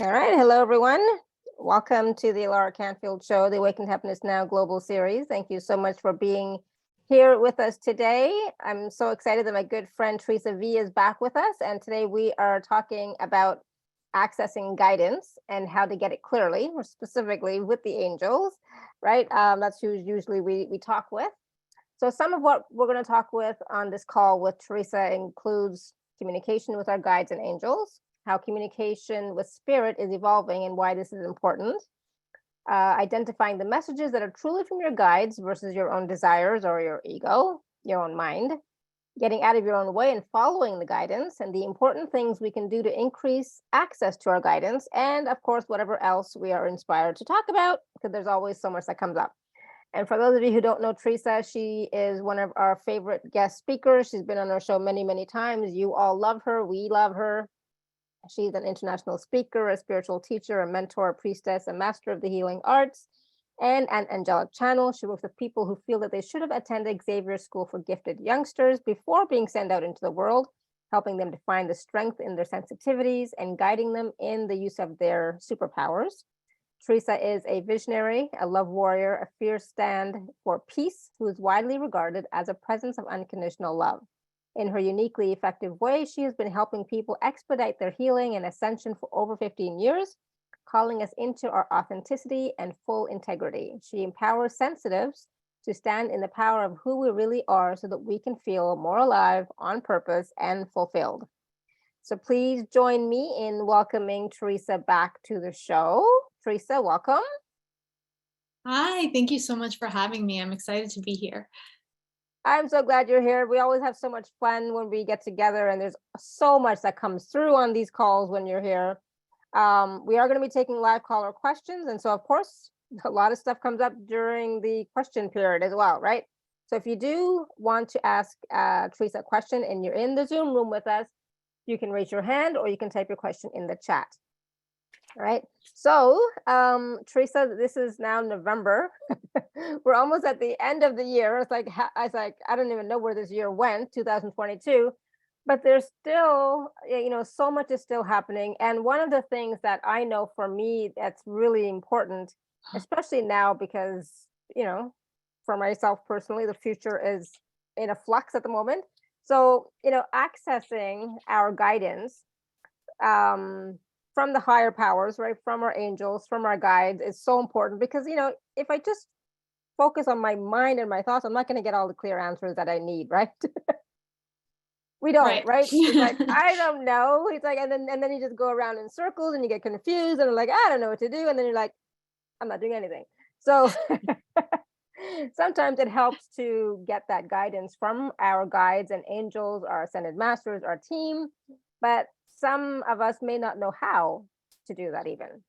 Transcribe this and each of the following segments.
All right. Hello, everyone. Welcome to the Alaracanfieldshow, the Awaken to Happiness Now global series. Thank you so much for being here with us today. I'm so excited that my good friend Theresa Vee is back with us. And today we are talking about accessing guidance and how to get it clearly, or specifically with the angels, right? That's who usually we talk with. So some of what we're going to talk with on this call with Theresa includes communication with our guides and angels, how communication with spirit is evolving and why this is important, identifying the messages that are truly from your guides versus your own desires or your ego, your own mind, getting out of your own way and following the guidance, and the important things we can do to increase access to our guidance, and of course, whatever else we are inspired to talk about, because there's always so much that comes up. And for those of you who don't know Theresa, she is one of our favorite guest speakers. She's been on our show many, many times. You all love her. We love her. She's an international speaker, a spiritual teacher, a mentor, a priestess, a master of the healing arts, and an angelic channel. She works with people who feel that they should have attended Xavier School for Gifted Youngsters before being sent out into the world, helping them to find the strength in their sensitivities and guiding them in the use of their superpowers. Theresa is a visionary, a love warrior, a fierce stand for peace, who is widely regarded as a presence of unconditional love. In her uniquely effective way, she has been helping people expedite their healing and ascension for over 15 years, calling us into our authenticity and full integrity. She empowers sensitives to stand in the power of who we really are so that we can feel more alive, on purpose, and fulfilled. So please join me in welcoming Theresa back to the show. Theresa, welcome. Hi, thank you so much for having me. I'm excited to be here. I'm so glad you're here. We always have so much fun when we get together, and there's so much that comes through on these calls when you're here. We are going to be taking live caller questions. And so, of course, a lot of stuff comes up during the question period as well, right? So if you do want to ask Theresa a question and you're in the Zoom room with us, you can raise your hand or you can type your question in the chat. All right. So, Theresa, this is now November. We're almost at the end of the year. It's like, I don't even know where this year went, 2022, but there's still, so much is still happening. And one of the things that I know for me that's really important, especially now, because, for myself personally, the future is in a flux at the moment. So, accessing our guidance, from the higher powers, right? From our angels, from our guides is so important because, if I just focus on my mind and my thoughts, I'm not going to get all the clear answers that I need, right? We don't, right? It's like, I don't know. It's like, and then you just go around in circles and you get confused and like, I don't know what to do. And then you're like, I'm not doing anything. So sometimes it helps to get that guidance from our guides and angels, our ascended masters, our team. But some of us may not know how to do that even.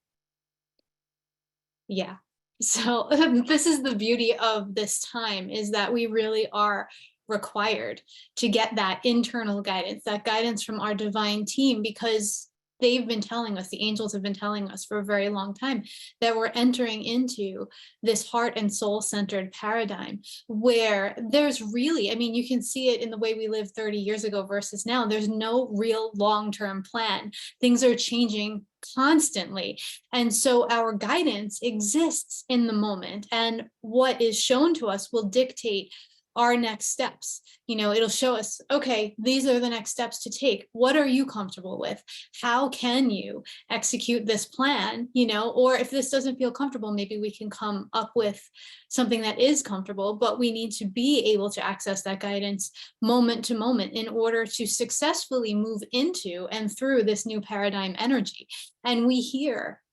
Yeah. So this is the beauty of this time, is that we really are required to get that internal guidance, that guidance from our divine team, because they've been telling us, the angels have been telling us for a very long time, that we're entering into this heart and soul centered paradigm where there's really, you can see it in the way we lived 30 years ago versus now. There's no real long-term plan. Things are changing constantly. And so our guidance exists in the moment, and what is shown to us will dictate our next steps. It'll show us, okay, these are the next steps to take. What are you comfortable with? How can you execute this plan? Or if this doesn't feel comfortable, maybe we can come up with something that is comfortable, but we need to be able to access that guidance moment to moment in order to successfully move into and through this new paradigm energy. And we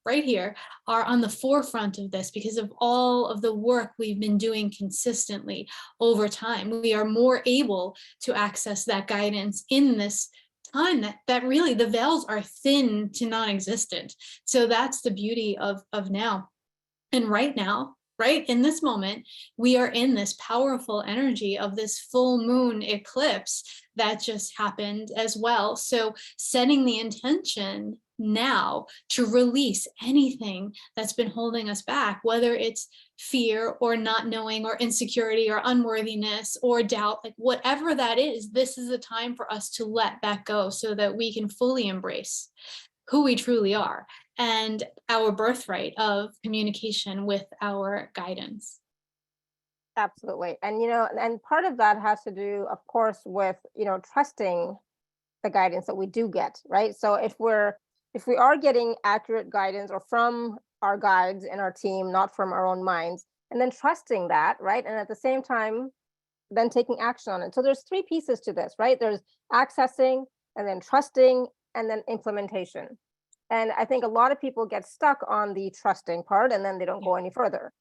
right here are on the forefront of this because of all of the work we've been doing consistently over time. We are more able to access that guidance in this time that really the veils are thin to non-existent. So that's the beauty of now. And right now, right in this moment, we are in this powerful energy of this full moon eclipse that just happened as well. So setting the intention now to release anything that's been holding us back, whether it's fear or not knowing or insecurity or unworthiness or doubt, like whatever that is, this is a time for us to let that go so that we can fully embrace who we truly are and our birthright of communication with our guidance. Absolutely. And, and part of that has to do, of course, with, trusting the guidance that we do get, right? So if we are getting accurate guidance or from our guides in our team, not from our own minds, and then trusting that, right? And at the same time, then taking action on it. So there's three pieces to this, right? There's accessing, and then trusting, and then implementation. And I think a lot of people get stuck on the trusting part, and then they don't go any further.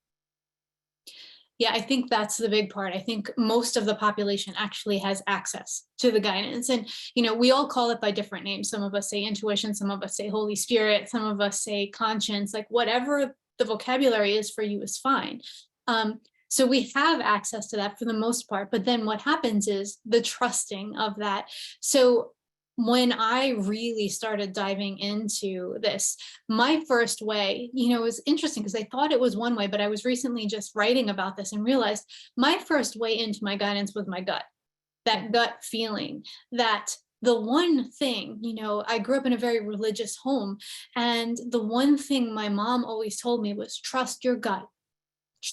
Yeah, I think that's the big part. I think most of the population actually has access to the guidance. And, we all call it by different names. Some of us say intuition, some of us say Holy Spirit, some of us say conscience, like whatever the vocabulary is for you is fine. So we have access to that for the most part. But then what happens is the trusting of that. So when I really started diving into this, my first way, it was interesting because I thought it was one way, but I was recently just writing about this and realized my first way into my guidance was my gut, that gut feeling that the one thing, I grew up in a very religious home. And the one thing my mom always told me was trust your gut.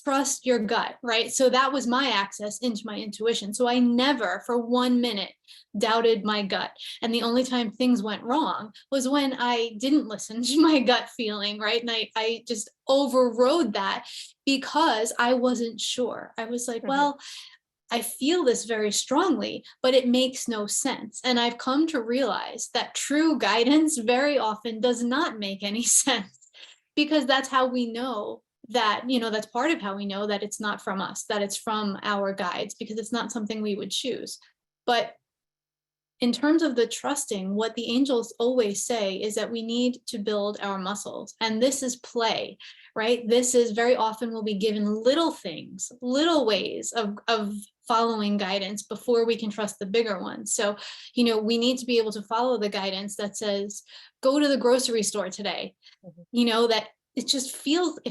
Trust your gut, right? So that was my access into my intuition. So I never for 1 minute doubted my gut. And the only time things went wrong was when I didn't listen to my gut feeling, right? And I just overrode that because I wasn't sure. I was like, well, I feel this very strongly, but it makes no sense. And I've come to realize that true guidance very often does not make any sense, because that's how we know that, that's part of how we know that it's not from us, that it's from our guides, because it's not something we would choose. But in terms of the trusting, what the angels always say is that we need to build our muscles. And this is play, right? This is very often we'll be given little things, little ways of following guidance before we can trust the bigger ones. So, we need to be able to follow the guidance that says, go to the grocery store today. That it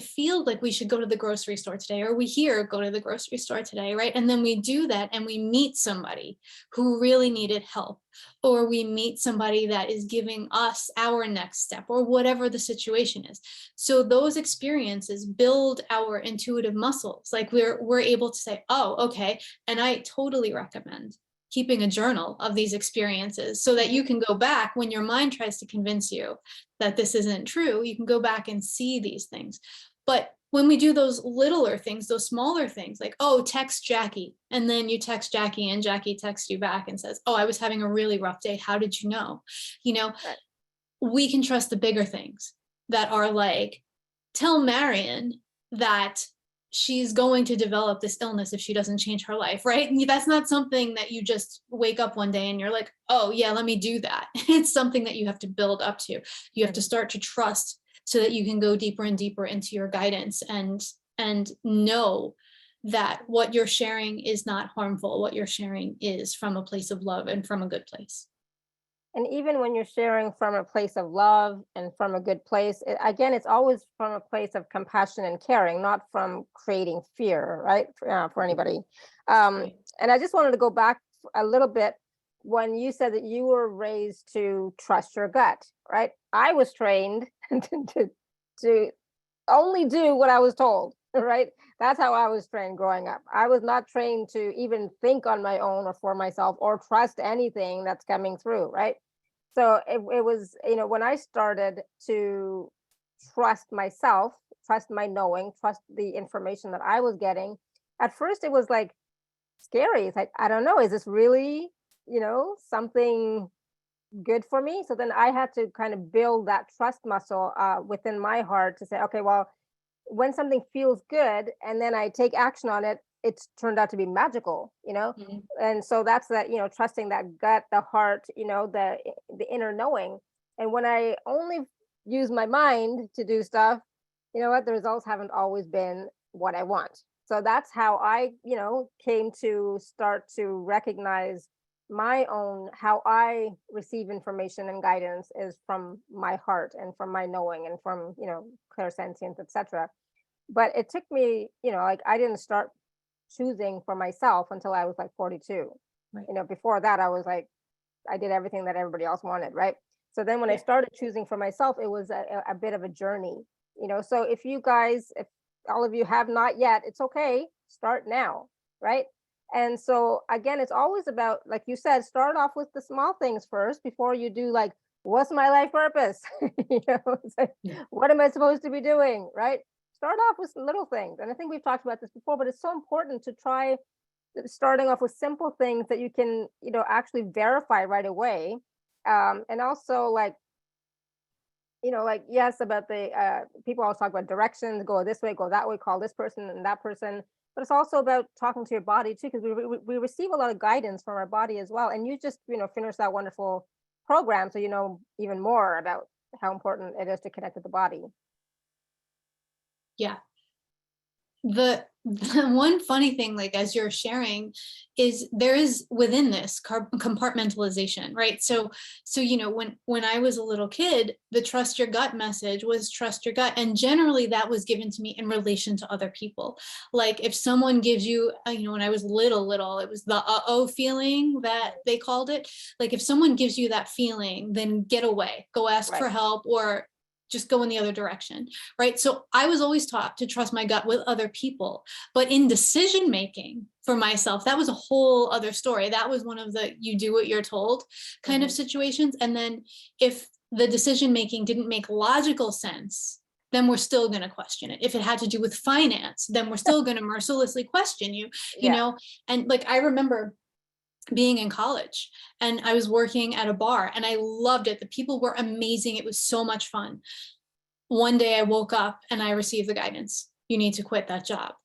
feels like we should go to the grocery store today, or we hear go to the grocery store today, right? And then we do that and we meet somebody who really needed help, or we meet somebody that is giving us our next step, or whatever the situation is. So those experiences build our intuitive muscles. Like we're able to say, oh, okay. And I totally recommend keeping a journal of these experiences so that you can go back when your mind tries to convince you that this isn't true. You can go back and see these things. But when we do those littler things, those smaller things, like, oh, text Jackie, and then you text Jackie and Jackie texts you back and says, oh, I was having a really rough day. How did you know? Right. We can trust the bigger things that are like, tell Marion that she's going to develop this illness if she doesn't change her life, right? And that's not something that you just wake up one day and you're like, oh yeah, let me do that. It's something that you have to build up to. You have to start to trust so that you can go deeper and deeper into your guidance and know that what you're sharing is not harmful. What you're sharing is from a place of love and from a good place. And even when you're sharing from a place of love and from a good place, again, it's always from a place of compassion and caring, not from creating fear, right? For anybody. And I just wanted to go back a little bit when you said that you were raised to trust your gut, right? I was trained to only do what I was told, right? That's how I was trained growing up. I was not trained to even think on my own or for myself or trust anything that's coming through, right? So it was, when I started to trust myself, trust my knowing, trust the information that I was getting, at first it was like scary. It's like, I don't know, is this really, something good for me? So then I had to kind of build that trust muscle within my heart to say, okay, well, when something feels good and then I take action on it, it's turned out to be magical, and so that's that, trusting that gut, the heart, the inner knowing. And when I only use my mind to do stuff, the results haven't always been what I want. So that's how I, came to start to recognize my own, how I receive information and guidance is from my heart and from my knowing and from, clairsentience, etc. But it took me, like I didn't start choosing for myself until I was like 42. Right. Before that, I was like, I did everything that everybody else wanted, right? So then when I started choosing for myself, it was a bit of a journey, so if all of you have not yet, it's okay, start now, right? And so again, it's always about, like you said, start off with the small things first before you do like, what's my life purpose? It's like, what am I supposed to be doing, right? Start off with little things. And I think we've talked about this before, but it's so important to try starting off with simple things that you can, actually verify right away. And also like, yes, about the people always talk about directions, go this way, go that way, call this person and that person. But it's also about talking to your body too, because we receive a lot of guidance from our body as well. And you just, finished that wonderful program, so you know even more about how important it is to connect with the body. Yeah. The one funny thing, like as you're sharing, is there is within this compartmentalization, right? So when I was a little kid, the trust your gut message was trust your gut, and generally that was given to me in relation to other people. Like if someone gives you, when I was little, it was the uh-oh feeling that they called it. Like if someone gives you that feeling, then get away, go ask for help, or just go in the other direction, right? So I was always taught to trust my gut with other people, but in decision making for myself, that was a whole other story. That was one of the you do what you're told kind of situations. And then if the decision making didn't make logical sense, then we're still going to question it. If it had to do with finance, then we're still going to mercilessly question you, and like I remember being in college and I was working at a bar and I loved it. The people were amazing. It was so much fun. One day I woke up and I received the guidance, you need to quit that job.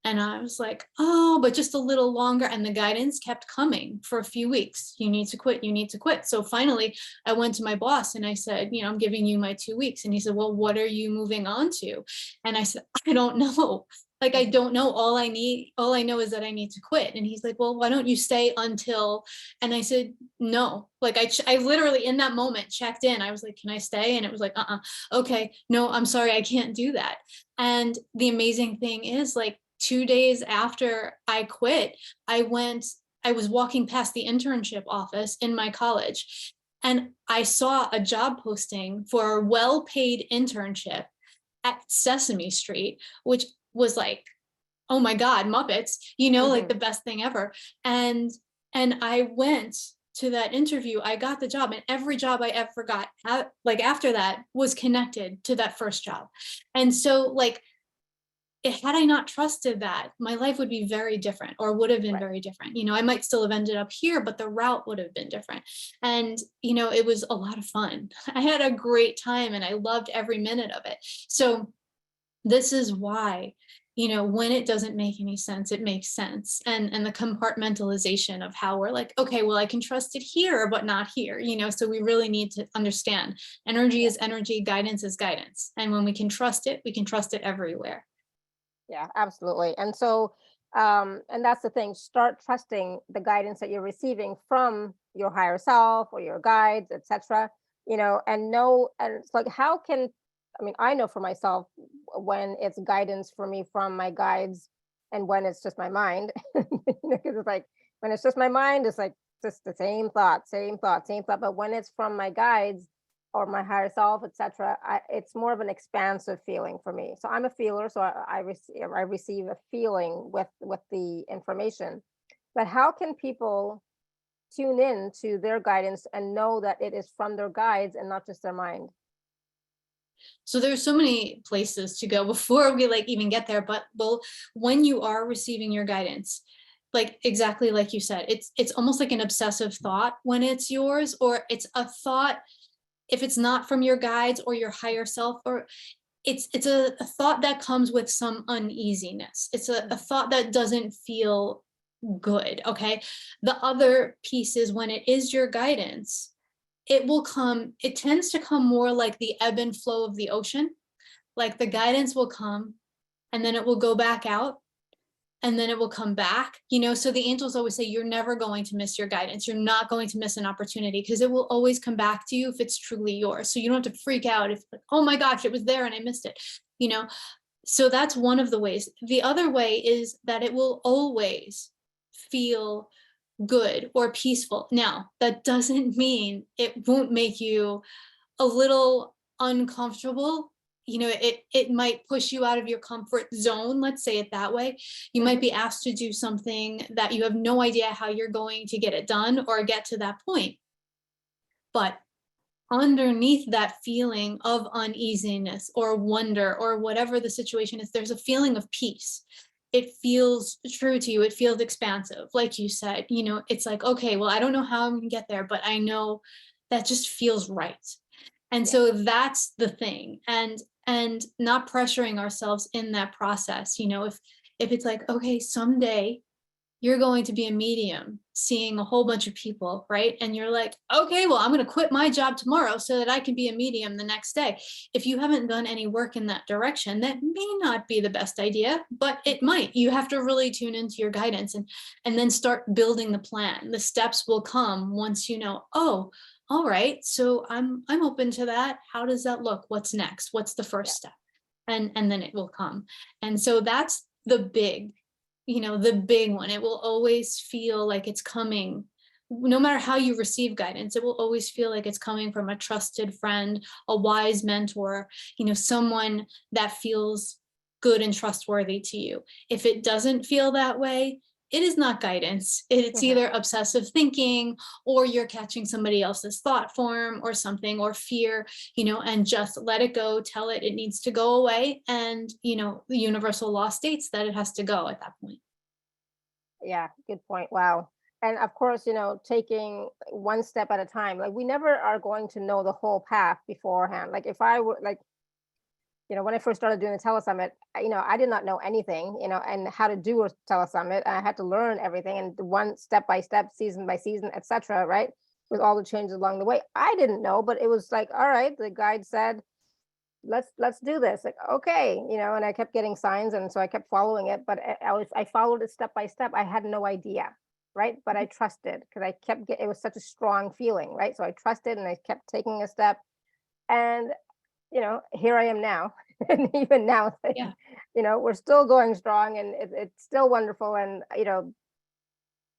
And I was like, oh, but just a little longer. And the guidance kept coming for a few weeks. You need to quit. You need to quit. So finally I went to my boss and I said, I'm giving you my 2 weeks. And he said, well, what are you moving on to? And I said, I don't know. Like, I don't know. All I know is that I need to quit. And he's like, well, why don't you stay until, and I said, no, like I literally in that moment checked in. I was like, can I stay? And it was like, okay, no, I'm sorry. I can't do that. And the amazing thing is like 2 days after I quit, I was walking past the internship office in my college and I saw a job posting for a well-paid internship at Sesame Street, which was like, oh my God, Muppets, like the best thing ever. And I went to that interview, I got the job, and every job I ever got, like after that, was connected to that first job. And so like, had I not trusted that, my life would be very different, or would have been very different. I might still have ended up here, but the route would have been different. And, it was a lot of fun. I had a great time and I loved every minute of it. So this is why, when it doesn't make any sense, it makes sense. And the compartmentalization of how we're like, okay, well, I can trust it here, but not here, so we really need to understand energy is energy, guidance is guidance. And when we can trust it everywhere. Yeah, absolutely. And so, and that's the thing, start trusting the guidance that you're receiving from your higher self or your guides, etc. And know, and it's like, I know for myself when it's guidance for me from my guides and when it's just my mind, because it's like, when it's just my mind, it's like just the same thought, same thought, same thought. But when it's from my guides or my higher self, etc., it's more of an expansive feeling for me. So I'm a feeler, so I receive a feeling with the information. But how can people tune in to their guidance and know that it is from their guides and not just their mind? So there's so many places to go before we like even get there. But when you are receiving your guidance, like exactly like you said, it's almost like an obsessive thought when it's yours, or it's a thought if it's not from your guides or your higher self, or it's a thought that comes with some uneasiness. It's a thought that doesn't feel good. Okay. The other piece is when it is your guidance, it tends to come more like the ebb and flow of the ocean. Like the guidance will come and then it will go back out and then it will come back, so the angels always say, you're never going to miss your guidance. You're not going to miss an opportunity because it will always come back to you if it's truly yours. So you don't have to freak out if like, oh my gosh, it was there and I missed it, So that's one of the ways. The other way is that it will always feel good or peaceful. Now, that doesn't mean it won't make you a little uncomfortable. You know, it might push you out of your comfort zone, let's say it that way. You might be asked to do something that you have no idea how you're going to get it done or get to that point. But underneath that feeling of uneasiness or wonder or whatever the situation is, there's a feeling of peace. It feels true to you. It feels expansive. Like you said, you know, it's like, okay, well, I don't know how I'm going to get there, but I know that just feels right. And so that's the thing. And not pressuring ourselves in that process. You know, if it's like, okay, someday you're going to be a medium seeing a whole bunch of people, right? And you're like, okay, well, I'm going to quit my job tomorrow so that I can be a medium the next day. If you haven't done any work in that direction, that may not be the best idea, but it might. You have to really tune into your guidance and then start building the plan. The steps will come once you know, oh, all right, so I'm open to that. How does that look? What's next? What's the first step? And then it will come. And so that's the big, you know, the big one. It will always feel like it's coming, no matter how you receive guidance, it will always feel like it's coming from a trusted friend, a wise mentor, you know, someone that feels good and trustworthy to you. If it doesn't feel that way, it is not guidance. It's either obsessive thinking or you're catching somebody else's thought form or something, or fear, you know, and just let it go, tell it needs to go away. And, you know, the universal law states that it has to go at that point. Yeah, good point. Wow. And of course, you know, taking one step at a time. Like we never are going to know the whole path beforehand. Like if I were like, you know, when I first started doing the telesummit, you know, I did not know anything, you know, and how to do a telesummit. I had to learn everything and one step by step, season by season, etc. Right, with all the changes along the way. I didn't know, but it was like, all right, the guide said, let's do this. Like, okay, you know, and I kept getting signs, and so I kept following it. But I followed it step by step. I had no idea, right? But I trusted because I kept it was such a strong feeling, right? So I trusted and I kept taking a step, and you know, here I am now. And even now, Yeah. you know, we're still going strong and it's still wonderful. And, you know,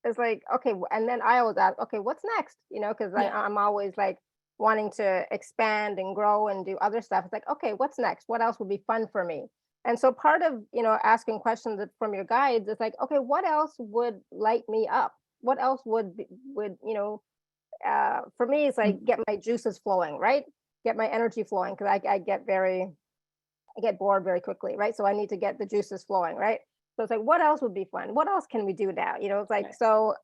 it's like, okay. And then I always ask, okay, what's next? You know, because Yeah. I'm always like wanting to expand and grow and do other stuff. It's like, okay, what's next? What else would be fun for me? And so part of, you know, asking questions from your guides is like, okay, what else would light me up? What else would, you know, for me, it's like get my juices flowing, right? Get my energy flowing because I get bored very quickly, right? So I need to get the juices flowing, right? So it's like, what else would be fun? What else can we do now? You know, it's like, so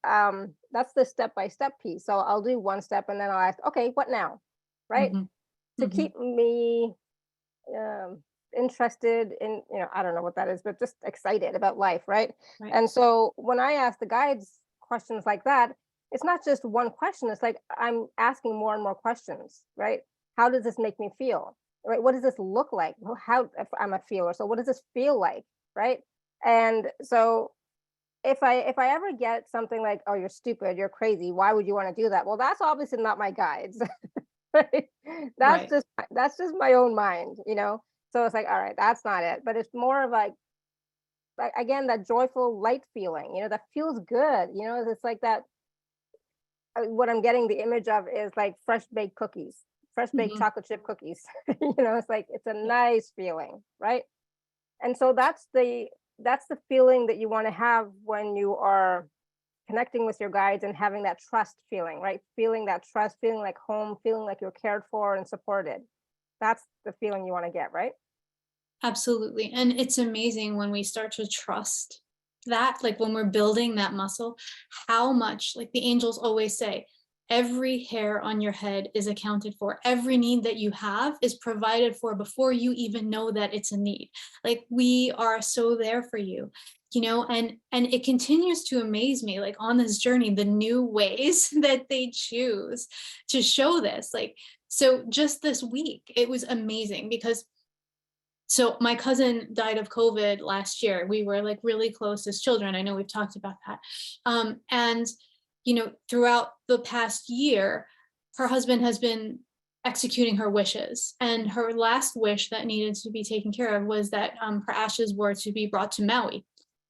that's the step-by-step piece. So I'll do one step and then I'll ask, okay, what now? Right? To keep me interested in, you know, I don't know what that is, but just excited about life, right? And so when I ask the guides questions like that, it's not just one question. It's like I'm asking more and more questions, right? How does this make me feel? Right? What does this look like? How, if I'm a feeler, so what does this feel like? Right? And so if I ever get something like, oh, you're stupid, you're crazy, why would you want to do that? Well, that's obviously not my guides. Right? That's just my own mind, you know. So it's like, all right, that's not it. But it's more of like again, that joyful light feeling, you know, that feels good. You know, it's like that. What I'm getting the image of is like fresh baked cookies, fresh baked chocolate chip cookies. You know, it's like it's a nice feeling, right? And so that's the feeling that you want to have when you are connecting with your guides and having that trust feeling, right? Feeling that trust, feeling like home, feeling like you're cared for and supported. That's the feeling you want to get, right? Absolutely. And it's amazing when we start to trust that, like when we're building that muscle, how much, like the angels always say, every hair on your head is accounted for. Every need that you have is provided for before you even know that it's a need. Like we are so there for you, you know, and it continues to amaze me, like on this journey, the new ways that they choose to show this. Like, so just this week, it was amazing because so my cousin died of COVID last year. We were like really close as children. I know we've talked about that. And, you know, throughout the past year, her husband has been executing her wishes. And her last wish that needed to be taken care of was that her ashes were to be brought to Maui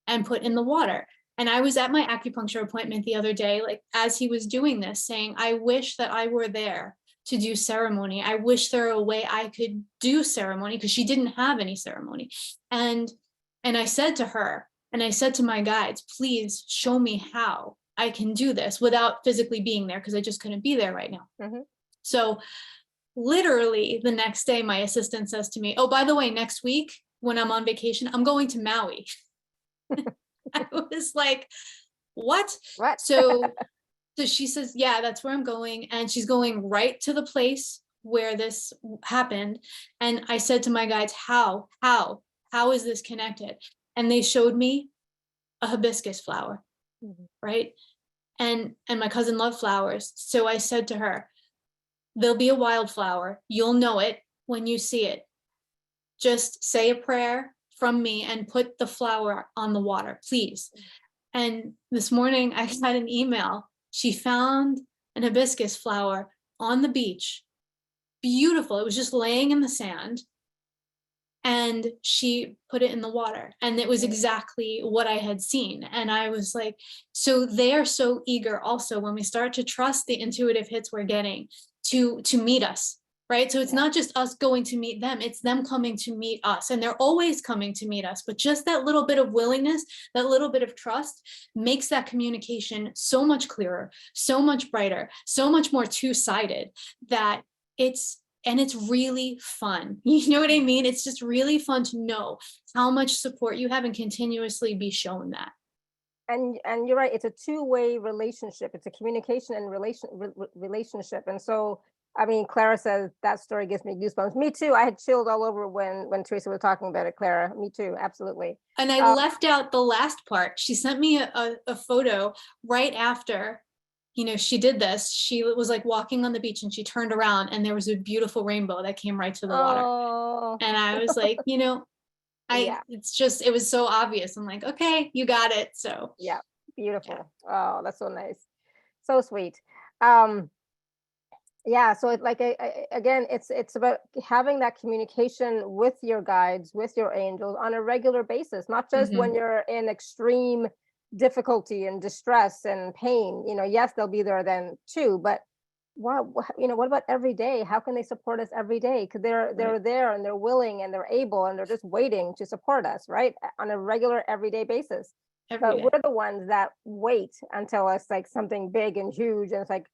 and put in the water. And I was at my acupuncture appointment the other day, like as he was doing this, saying, I wish that I were there to do ceremony. I wish there were a way I could do ceremony, because she didn't have any ceremony. And I said to her, and I said to my guides, please show me how I can do this without physically being there, because I just couldn't be there right now. Mm-hmm. So literally the next day, my assistant says to me, oh, by the way, next week when I'm on vacation, I'm going to Maui. I was like, what? So she says, yeah, that's where I'm going. And she's going right to the place where this happened. And I said to my guides, how is this connected? And they showed me a hibiscus flower, right? And my cousin loved flowers. So I said to her, there'll be a wildflower. You'll know it when you see it. Just say a prayer from me and put the flower on the water, please. And this morning I got an email. She found an hibiscus flower on the beach. Beautiful. It was just laying in the sand. And she put it in the water. And it was exactly what I had seen. And I was like, so they are so eager also when we start to trust the intuitive hits we're getting to meet us. Right. So it's not just us going to meet them, it's them coming to meet us. And they're always coming to meet us. But just that little bit of willingness, that little bit of trust makes that communication so much clearer, so much brighter, so much more two-sided, that it's really fun. You know what I mean? It's just really fun to know how much support you have and continuously be shown that. And you're right. It's a two-way relationship. It's a communication and relationship. And so, I mean, Clara says that story gives me goosebumps. Me too. I had chilled all over when Theresa was talking about it, Clara. Me too. Absolutely. And I left out the last part. She sent me a photo right after, she did this. She was like walking on the beach and she turned around and there was a beautiful rainbow that came right to the water. Oh. And I was like, it was so obvious. I'm like, okay, you got it. So yeah, beautiful. Yeah. Oh, that's so nice. So sweet. So again, it's about having that communication with your guides, with your angels on a regular basis, not just when you're in extreme difficulty and distress and pain. Yes, they'll be there then too, but what about every day? How can they support us every day? Because they're there and they're willing and they're able and they're just waiting to support us, right, on a regular everyday basis. But we're the ones that wait until it's like something big and huge, and it's like,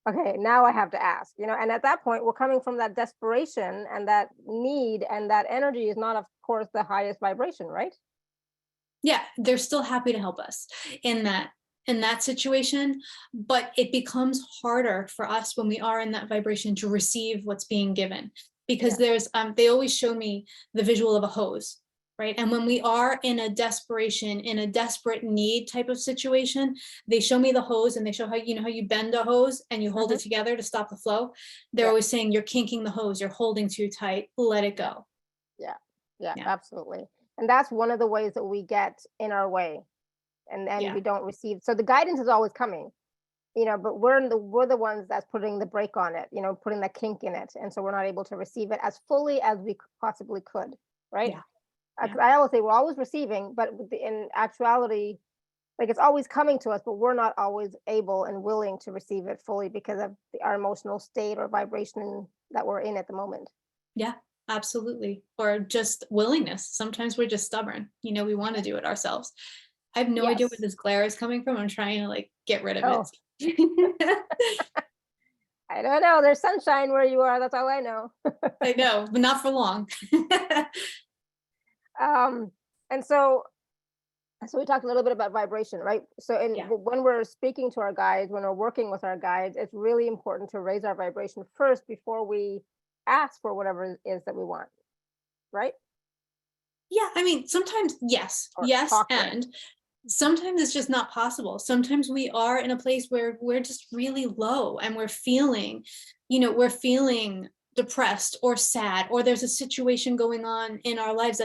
okay, now I have to ask, and at that point we're coming from that desperation, and that need and that energy is not, of course, the highest vibration, right? Yeah, they're still happy to help us in that situation, but it becomes harder for us when we are in that vibration to receive what's being given, because there's they always show me the visual of a hose, right? And when we are in a desperation, in a desperate need type of situation, they show me the hose and they show how you bend a hose and you hold it together to stop the flow. They're always saying you're kinking the hose, you're holding too tight, let it go. Yeah, absolutely. And that's one of the ways that we get in our way, and we don't receive. So the guidance is always coming, but we're the ones that's putting the brake on it, putting the kink in it, and so we're not able to receive it as fully as we possibly could, right? I always say we're always receiving, but in actuality, like, it's always coming to us, but we're not always able and willing to receive it fully because of our emotional state or vibration that we're in at the moment. Yeah, absolutely. Or just willingness. Sometimes we're just stubborn. We want to do it ourselves. I have no idea where this glare is coming from. I'm trying to get rid of it. I don't know. There's sunshine where you are. That's all I know. I know, but not for long. And so we talked a little bit about vibration, right? So when we're speaking to our guides, when we're working with our guides, it's really important to raise our vibration first before we ask for whatever it is that we want, right? Yeah, I mean, sometimes yes, and sometimes it's just not possible. Sometimes we are in a place where we're just really low and we're feeling depressed or sad, or there's a situation going on in our lives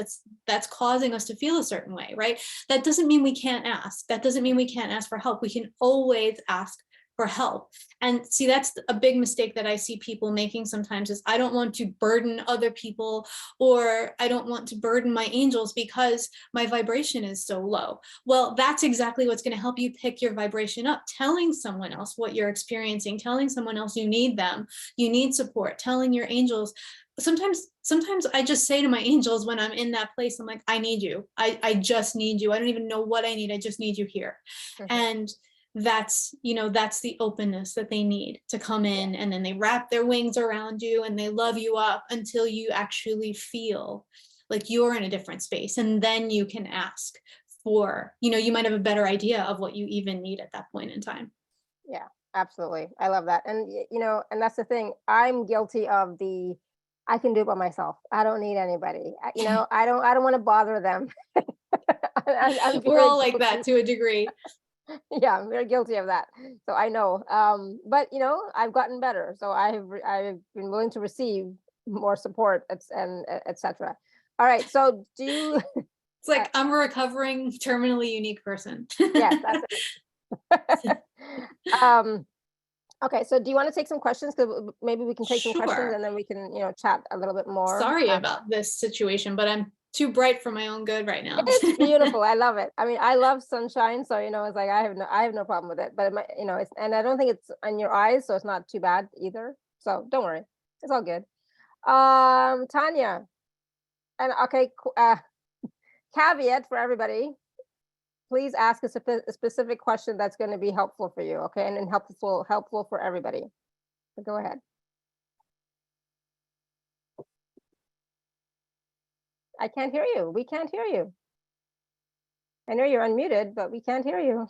that's causing us to feel a certain way, right? That doesn't mean we can't ask. That doesn't mean we can't ask for help. We can always ask for help. And see, that's a big mistake that I see people making sometimes, is I don't want to burden other people, or I don't want to burden my angels because my vibration is so low. Well, that's exactly what's going to help you pick your vibration up. Telling someone else what you're experiencing, telling someone else you need them, you need support, telling your angels. Sometimes I just say to my angels when I'm in that place, I'm like, I need you. I just need you. I don't even know what I need. I just need you here. And that's, that's the openness that they need to come in, and then they wrap their wings around you and they love you up until you actually feel like you're in a different space. And then you can ask for, you might have a better idea of what you even need at that point in time. Yeah, absolutely. I love that. And and that's the thing. I'm guilty of I can do it by myself. I don't need anybody. I don't want to bother them. I'm We're very all like guilty. that to a degree. Yeah, I'm very guilty of that. So I know. But I've gotten better. So I've been willing to receive more support, and etc. All right. So do you? It's like I'm a recovering terminally unique person. Yes, that's it. Okay, so do you want to take some questions? Because maybe we can take some questions, Sure. and then we can, chat a little bit more. Sorry about this situation, but I'm too bright for my own good right now. It's beautiful. I love it. I mean, I love sunshine, so it's like I have no problem with it. But it's, and I don't think it's on your eyes, so it's not too bad either. So don't worry, it's all good. Tanya, and okay, caveat for everybody: please ask a specific question that's going to be helpful for you, okay, and helpful for everybody. So go ahead. I can't hear you. We can't hear you. I know you're unmuted, but we can't hear you.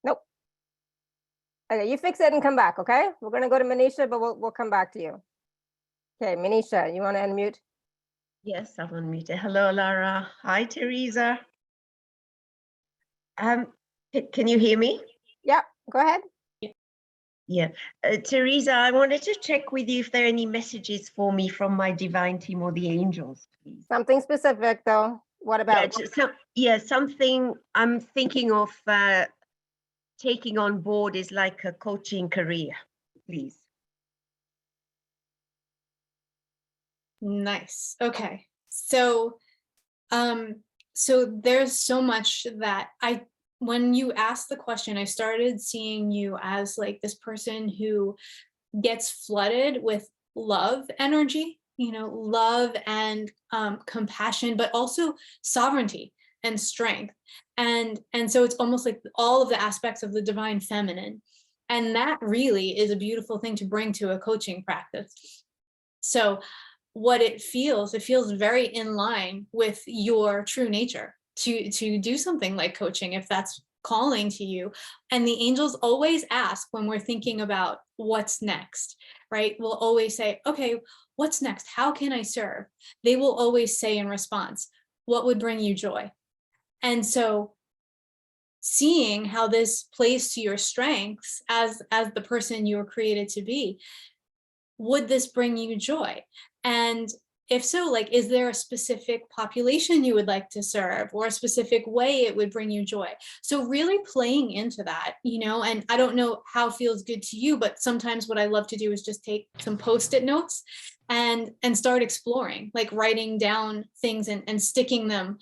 Nope. Okay, you fix it and come back, okay? We're gonna go to Manisha, but we'll come back to you. Okay, Manisha, you want to unmute? Yes, I'm unmuted. Hello, Lara. Hi, Theresa. Can you hear me? Yeah, go ahead. Yeah. Theresa, I wanted to check with you if there are any messages for me from my divine team or the angels, please. Something specific, though. What about? Something I'm thinking of taking on board is like a coaching career, please. Nice. Okay. So there's so much that when you asked the question, I started seeing you as like this person who gets flooded with love energy, love and compassion, but also sovereignty and strength. And so it's almost like all of the aspects of the divine feminine. And that really is a beautiful thing to bring to a coaching practice. So what it feels very in line with your true nature to do something like coaching, if that's calling to you. And the angels always ask when we're thinking about what's next, right? We'll always say, okay, what's next? How can I serve? They will always say in response, what would bring you joy? And so seeing how this plays to your strengths as the person you were created to be, would this bring you joy? And if so, like, is there a specific population you would like to serve, or a specific way it would bring you joy? So really playing into that, and I don't know how feels good to you, but sometimes what I love to do is just take some Post-it notes and start exploring, like writing down things and sticking them,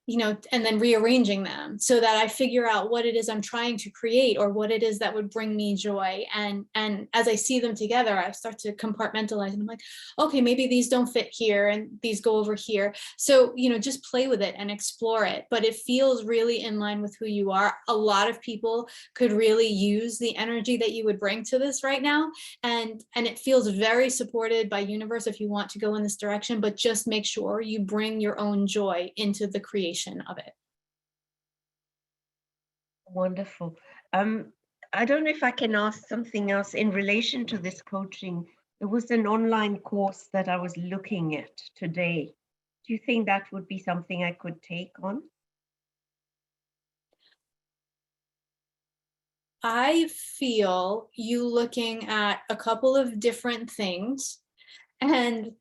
and then rearranging them so that I figure out what it is I'm trying to create, or what it is that would bring me joy. And as I see them together, I start to compartmentalize, and I'm like, okay, maybe these don't fit here and these go over here. So, just play with it and explore it. But it feels really in line with who you are. A lot of people could really use the energy that you would bring to this right now. And it feels very supported by universe if you want to go in this direction, but just make sure you bring your own joy into the creation of it. Wonderful. I don't know if I can ask something else in relation to this coaching. There was an online course that I was looking at today. Do you think that would be something I could take on? I feel you looking at a couple of different things, and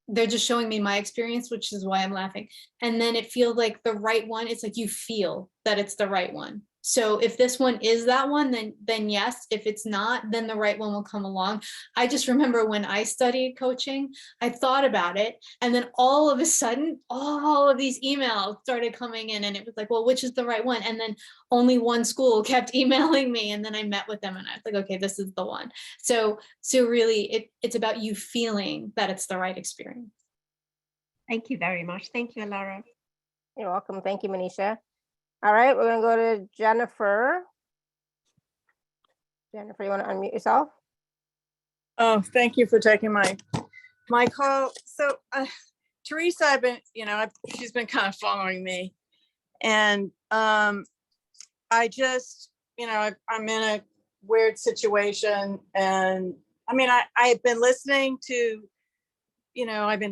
they're just showing me my experience, which is why I'm laughing. And then it feels like the right one. It's like you feel that it's the right one. So if this one is that one, then yes. If it's not, then the right one will come along. I just remember when I studied coaching, I thought about it, and then all of a sudden, all of these emails started coming in, and it was like, well, which is the right one? And then only one school kept emailing me, and then I met with them, and I was like, okay, this is the one. So really, it's about you feeling that it's the right experience. Thank you very much. Thank you, Alara. You're welcome. Thank you, Manisha. All right, we're gonna go to Jennifer. Jennifer, you want to unmute yourself? Oh, thank you for taking my call. So Theresa, I've been, she's been kind of following me, and I just, I'm in a weird situation, and I mean, I've been listening to, I've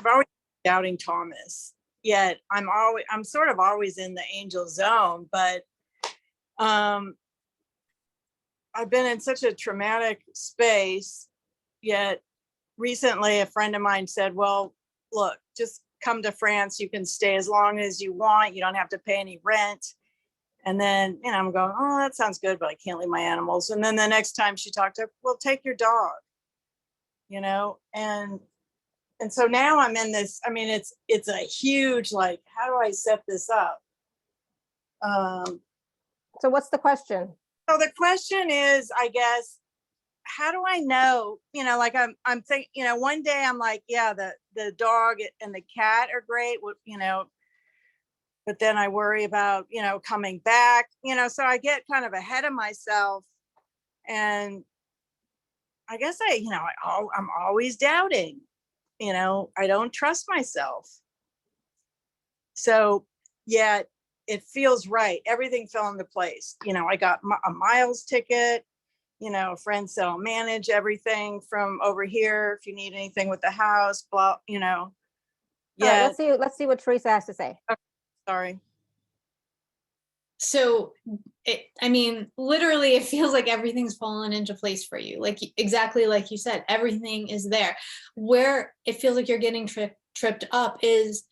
always been doubting Thomas. Yet I'm sort of always in the angel zone, but I've been in such a traumatic space. Yet recently a friend of mine said, well, look, just come to France. You can stay as long as you want. You don't have to pay any rent. And then, I'm going, oh, that sounds good, but I can't leave my animals. And then the next time she talked to her, well, take your dog, and so now I'm in this, I mean, it's a huge, like, how do I set this up? So what's the question? So the question is, I guess, how do I know, like I'm thinking, one day I'm like, yeah, the dog and the cat are great, but then I worry about, coming back, so I get kind of ahead of myself, and I guess I'm always doubting. I don't trust myself. So yet it feels right. Everything fell into place. I got a miles ticket, a friend said, I'll manage everything from over here. If you need anything with the house, blah, yeah. Right, let's see what Theresa has to say. Okay, sorry. So literally it feels like everything's fallen into place for you. Like exactly like you said, everything is there. Where it feels like you're getting tripped up is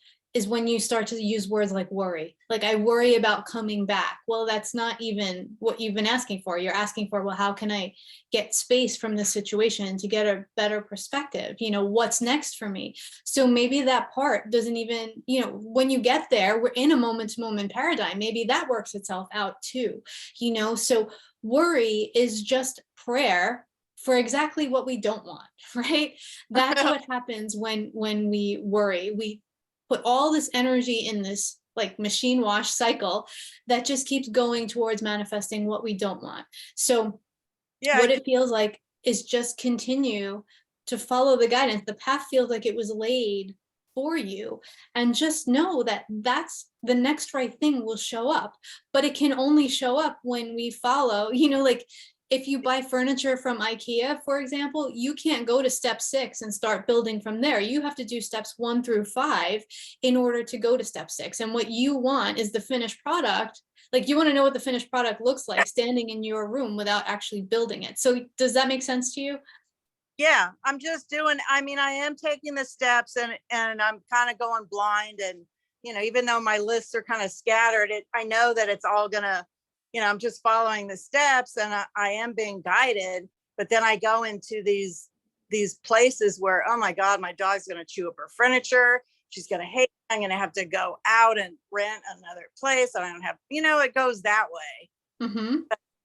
when you start to use words like worry. Like, I worry about coming back. Well, that's not even what you've been asking for. You're asking for, well, how can I get space from this situation to get a better perspective? What's next for me? So maybe that part doesn't even, when you get there, we're in a moment-to-moment paradigm. Maybe that works itself out too, so worry is just prayer for exactly what we don't want, right? That's what happens when we worry. We put all this energy in this like machine wash cycle that just keeps going towards manifesting what we don't want. So yeah, what it feels like is just continue to follow the guidance. The path feels like it was laid for you, and just know that that's the next right thing will show up, but it can only show up when we follow, like if you buy furniture from IKEA, for example, you can't go to step 6 and start building from there. You have to do steps 1 through 5 in order to go to step 6. And what you want is the finished product. Like, you want to know what the finished product looks like standing in your room without actually building it. So does that make sense to you? Yeah, I'm just doing, I am taking the steps, and I'm kind of going blind, and, even though my lists are kind of scattered, I know that it's all gonna, I'm just following the steps, and I am being guided, but then I go into these places where, oh my God, my dog's going to chew up her furniture. She's going to hate it. I'm going to have to go out and rent another place. And I don't have, it goes that way. Mm-hmm.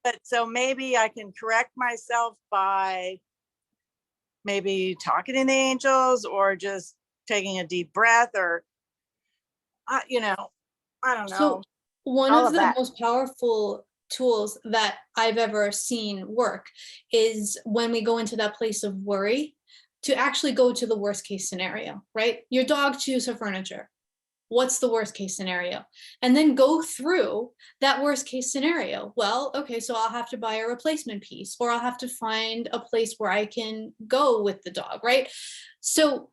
But so maybe I can correct myself by maybe talking to the angels, or just taking a deep breath, or, I don't know. So one of the most powerful tools that I've ever seen work is when we go into that place of worry, to actually go to the worst case scenario, right? Your dog chews her furniture. What's the worst case scenario? And then go through that worst case scenario. Well, okay, so I'll have to buy a replacement piece, or I'll have to find a place where I can go with the dog, right? So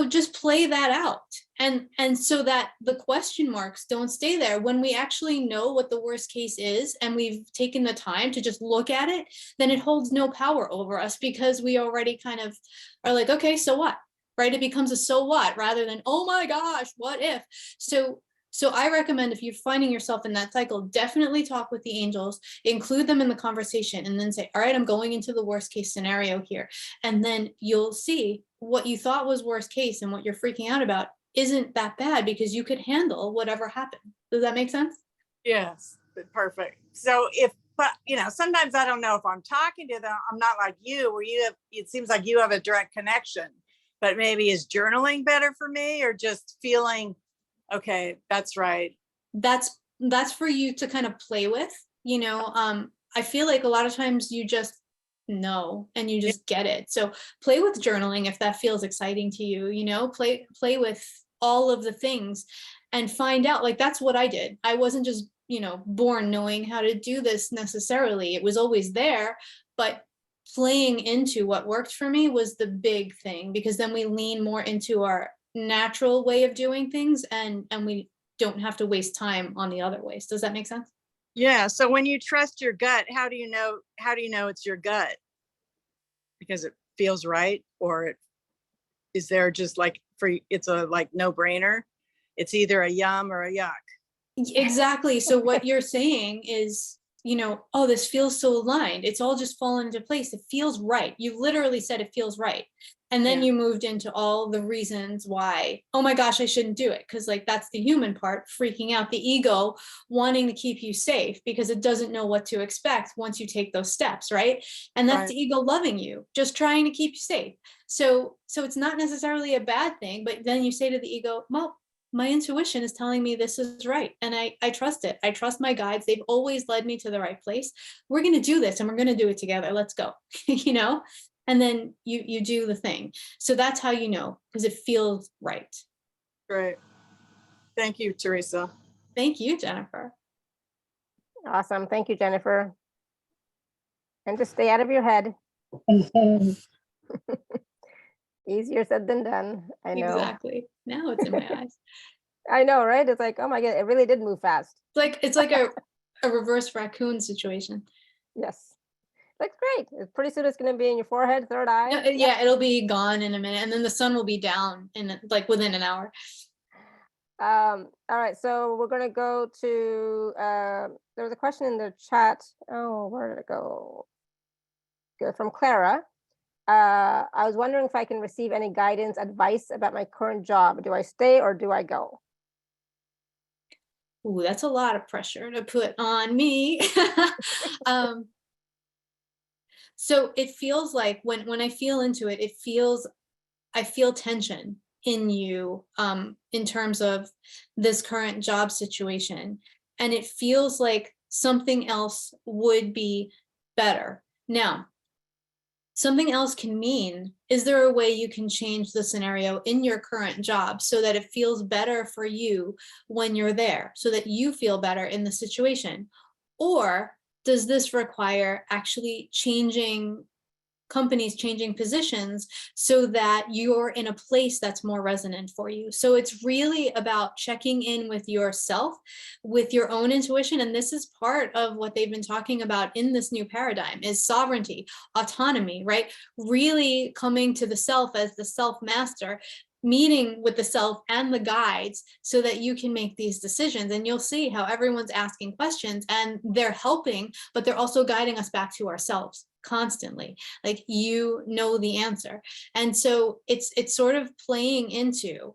just play that out, and so that the question marks don't stay there. When we actually know what the worst case is, and we've taken the time to just look at it, then it holds no power over us, because we already kind of are like, okay, so what? right? It becomes a so what rather than, oh my gosh, what if? So I recommend, if you're finding yourself in that cycle, definitely talk with the angels, include them in the conversation, and then say, all right, I'm going into the worst case scenario here. And then you'll see what you thought was worst case and what you're freaking out about isn't that bad, because you could handle whatever happened. Does that make sense? Yes, perfect. So but sometimes I don't know if I'm talking to them. I'm not like you, where it seems like you have a direct connection, but maybe is journaling better for me, or just feeling, okay, that's right. That's for you to kind of play with, I feel like a lot of times you just know and you just get it. So play with journaling if that feels exciting to you, play with all of the things and find out. Like, that's what I did. I wasn't just, born knowing how to do this necessarily. It was always there, but playing into what worked for me was the big thing, because then we lean more into our natural way of doing things, and we don't have to waste time on the other ways. Does that make sense? Yeah. So when you trust your gut, how do you know it's your gut? Because it feels right, or is there just like it's a like no brainer? It's either a yum or a yuck. Exactly. So what you're saying is, oh, this feels so aligned. It's all just fallen into place. It feels right. You literally said it feels right. And then you moved into all the reasons why, oh my gosh, I shouldn't do it. Because like, that's the human part, freaking out, the ego wanting to keep you safe because it doesn't know what to expect once you take those steps, right? And that's the ego loving you, just trying to keep you safe. So it's not necessarily a bad thing, but then you say to the ego, well, my intuition is telling me this is right. And I trust it. I trust my guides. They've always led me to the right place. We're going to do this and we're going to do it together. Let's go, and then you do the thing. So that's how you know, because it feels right. Great. Thank you, Theresa. Thank you, Jennifer. Awesome. Thank you, Jennifer. And just stay out of your head. Easier said than done. I know. Exactly. Now it's in my eyes. I know, right? It's like, oh my God, it really did move fast. It's like a reverse raccoon situation. Yes. Looks great. Pretty soon it's going to be in your forehead, third eye. Yeah, it'll be gone in a minute. And then the sun will be down in like within an hour. All right. So we're going to go to, there was a question in the chat. Oh, where did it go? Good. From Clara. I was wondering if I can receive any guidance, advice about my current job. Do I stay or do I go? Ooh, that's a lot of pressure to put on me. So it feels like when I feel into it, I feel tension in you in terms of this current job situation. And it feels like something else would be better. Now, something else can mean, is there a way you can change the scenario in your current job so that it feels better for you when you're there, so that you feel better in the situation? Or does this require actually changing companies, changing positions so that you're in a place that's more resonant for you? So it's really about checking in with yourself, with your own intuition. And this is part of what they've been talking about in this new paradigm, is sovereignty, autonomy, right? Really coming to the self as the self master, meeting with the self and the guides so that you can make these decisions. And you'll see how everyone's asking questions and they're helping, but they're also guiding us back to ourselves constantly. Like, the answer. And so it's sort of playing into,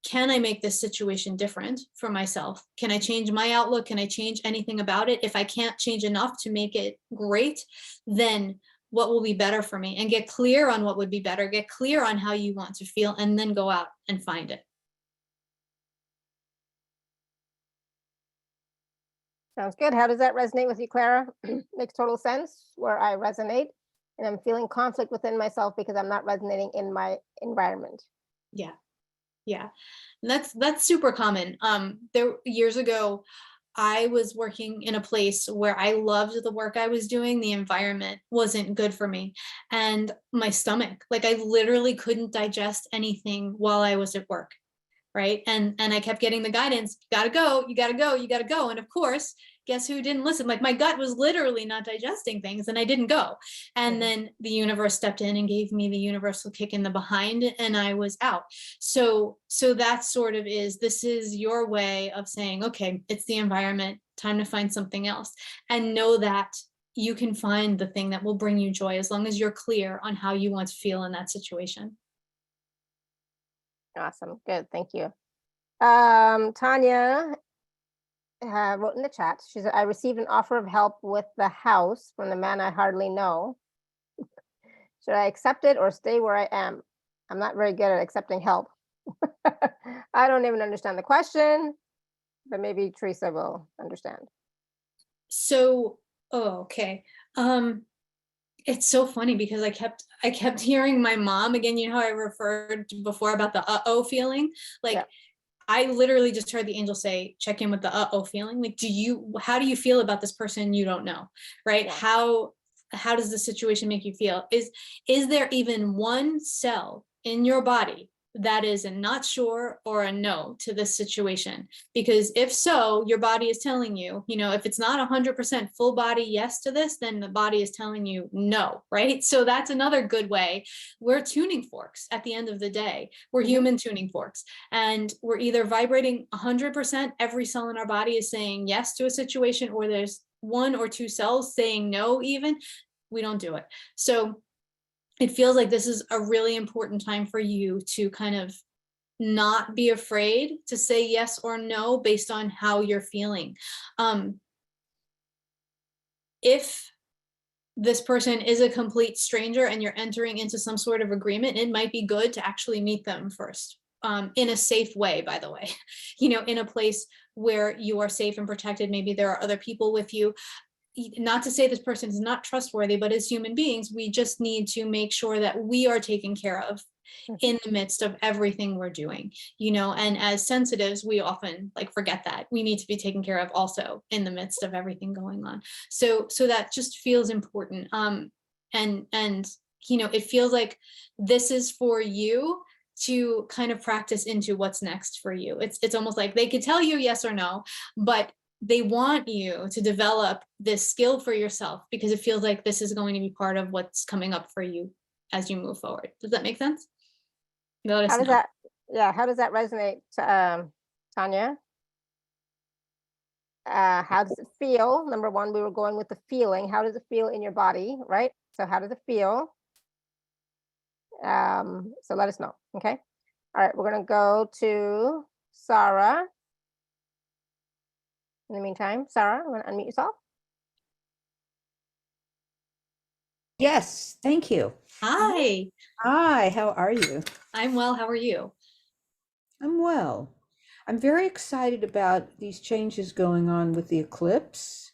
can I make this situation different for myself? Can I change my outlook? Can I change anything about it? If I can't change enough to make it great, then what will be better for me? And get clear on what would be better, get clear on how you want to feel, and then go out and find it. Sounds good. How does that resonate with you, Clara? Makes total sense, where I resonate and I'm feeling conflict within myself because I'm not resonating in my environment. Yeah. And that's super common. There years ago, I was working in a place where I loved the work I was doing. The environment wasn't good for me. And my stomach, like, I literally couldn't digest anything while I was at work. Right. And I kept getting the guidance, you gotta go. And of course, guess who didn't listen? Like, my gut was literally not digesting things, and I didn't go. And then the universe stepped in and gave me the universal kick in the behind, and I was out. So that sort of this is your way of saying, okay, it's the environment, time to find something else. And know that you can find the thing that will bring you joy as long as you're clear on how you want to feel in that situation. Awesome. Good. Thank you. Tanya wrote in the chat. She said, I received an offer of help with the house from the man I hardly know. Should I accept it or stay where I am? I'm not very good at accepting help. I don't even understand the question, but maybe Theresa will understand. So, okay. It's so funny because I kept hearing my mom again. You know how I referred to before about the uh-oh feeling? Like, yeah. I literally just heard the angel say, check in with the uh-oh feeling. Like, how do you feel about this person you don't know? Right? Yeah. How does the situation make you feel? Is there even one cell in your body that is a not sure or a no to this situation? Because if so, your body is telling you, if it's not 100% full body yes to this, then the body is telling you no, right? So that's another good way. We're tuning forks at the end of the day. We're human tuning forks, and we're either vibrating 100%, every cell in our body is saying yes to a situation, or there's one or two cells saying no even. We don't do it. So it feels like this is a really important time for you to kind of not be afraid to say yes or no based on how you're feeling. If this person is a complete stranger and you're entering into some sort of agreement, it might be good to actually meet them first, in a safe way, by the way, in a place where you are safe and protected. Maybe there are other people with you. Not to say this person is not trustworthy, but as human beings, we just need to make sure that we are taken care of in the midst of everything we're doing, and as sensitives, we often forget that we need to be taken care of also in the midst of everything going on. So that just feels important. And it feels like this is for you to kind of practice into what's next for you. It's almost like they could tell you yes or no, but they want you to develop this skill for yourself, because it feels like this is going to be part of what's coming up for you as you move forward. Does that make sense? How does that resonate, Tanya? How does it feel? Number one, we were going with the feeling. How does it feel in your body, right? So how does it feel? So let us know, okay? All right, we're gonna go to Sarah. In the meantime, Sarah, you want to unmute yourself? Yes, thank you. Hi. Hi, how are you? I'm well. How are you? I'm well. I'm very excited about these changes going on with the eclipse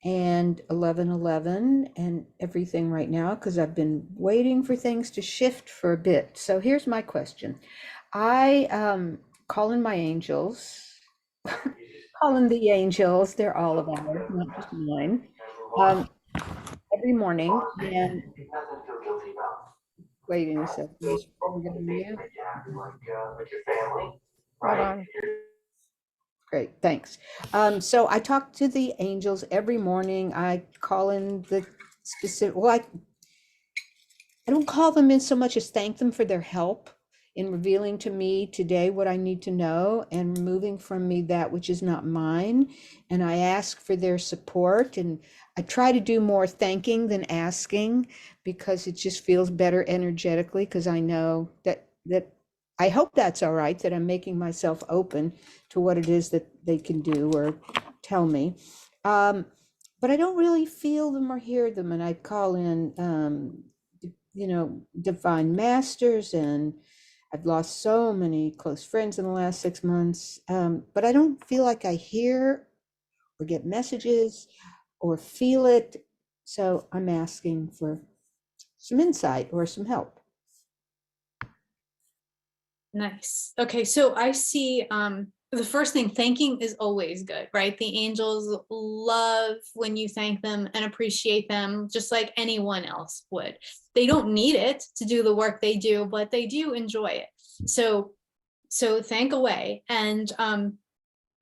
and 11/11 and everything right now, because I've been waiting for things to shift for a bit. So here's my question. I call in my angels. Calling the angels, they're all of ours, not just mine, every morning. And waiting a second, just mute. Hold on. Great, thanks. So I talk to the angels every morning. I call in the specific, I don't call them in so much as thank them for their help in revealing to me today what I need to know and removing from me that which is not mine. And I ask for their support, and I try to do more thanking than asking, because it just feels better energetically, because I know that I hope that's all right, that I'm making myself open to what it is that they can do or tell me. But I don't really feel them or hear them. And I call in, divine masters, and I've lost so many close friends in the last 6 months, but I don't feel like I hear or get messages or feel it. So I'm asking for some insight or some help. Nice. Okay, so I see the first thing, thanking is always good, right? The angels love when you thank them and appreciate them, just like anyone else would. They don't need it to do the work they do, but they do enjoy it. So thank away. And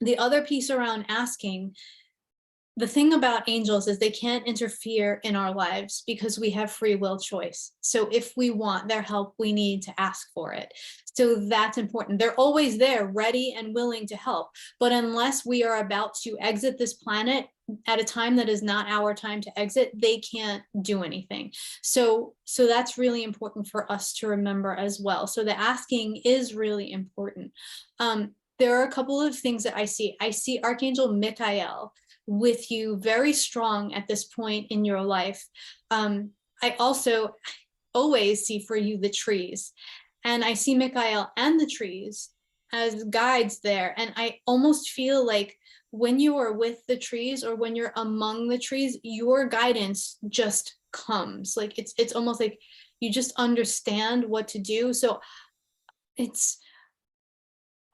the other piece around asking, the thing about angels is they can't interfere in our lives because we have free will choice. So if we want their help, we need to ask for it. So that's important. They're always there, ready and willing to help. But unless we are about to exit this planet at a time that is not our time to exit, they can't do anything. So that's really important for us to remember as well. So the asking is really important. There are a couple of things that I see. I see Archangel Michael with you very strong at this point in your life. I also always see for you the trees, and I see Michael and the trees as guides there. And I almost feel like when you are with the trees or when you're among the trees, your guidance just comes. Like it's almost like you just understand what to do. So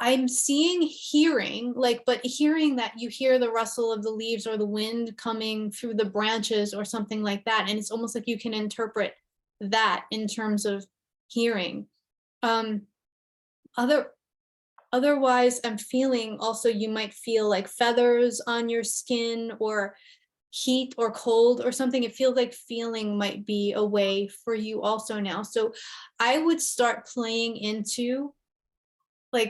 I'm seeing hearing, but hearing that you hear the rustle of the leaves or the wind coming through the branches or something like that. And it's almost like you can interpret that in terms of hearing. Otherwise, I'm feeling also you might feel like feathers on your skin or heat or cold or something. It feels like feeling might be a way for you also now. So I would start playing into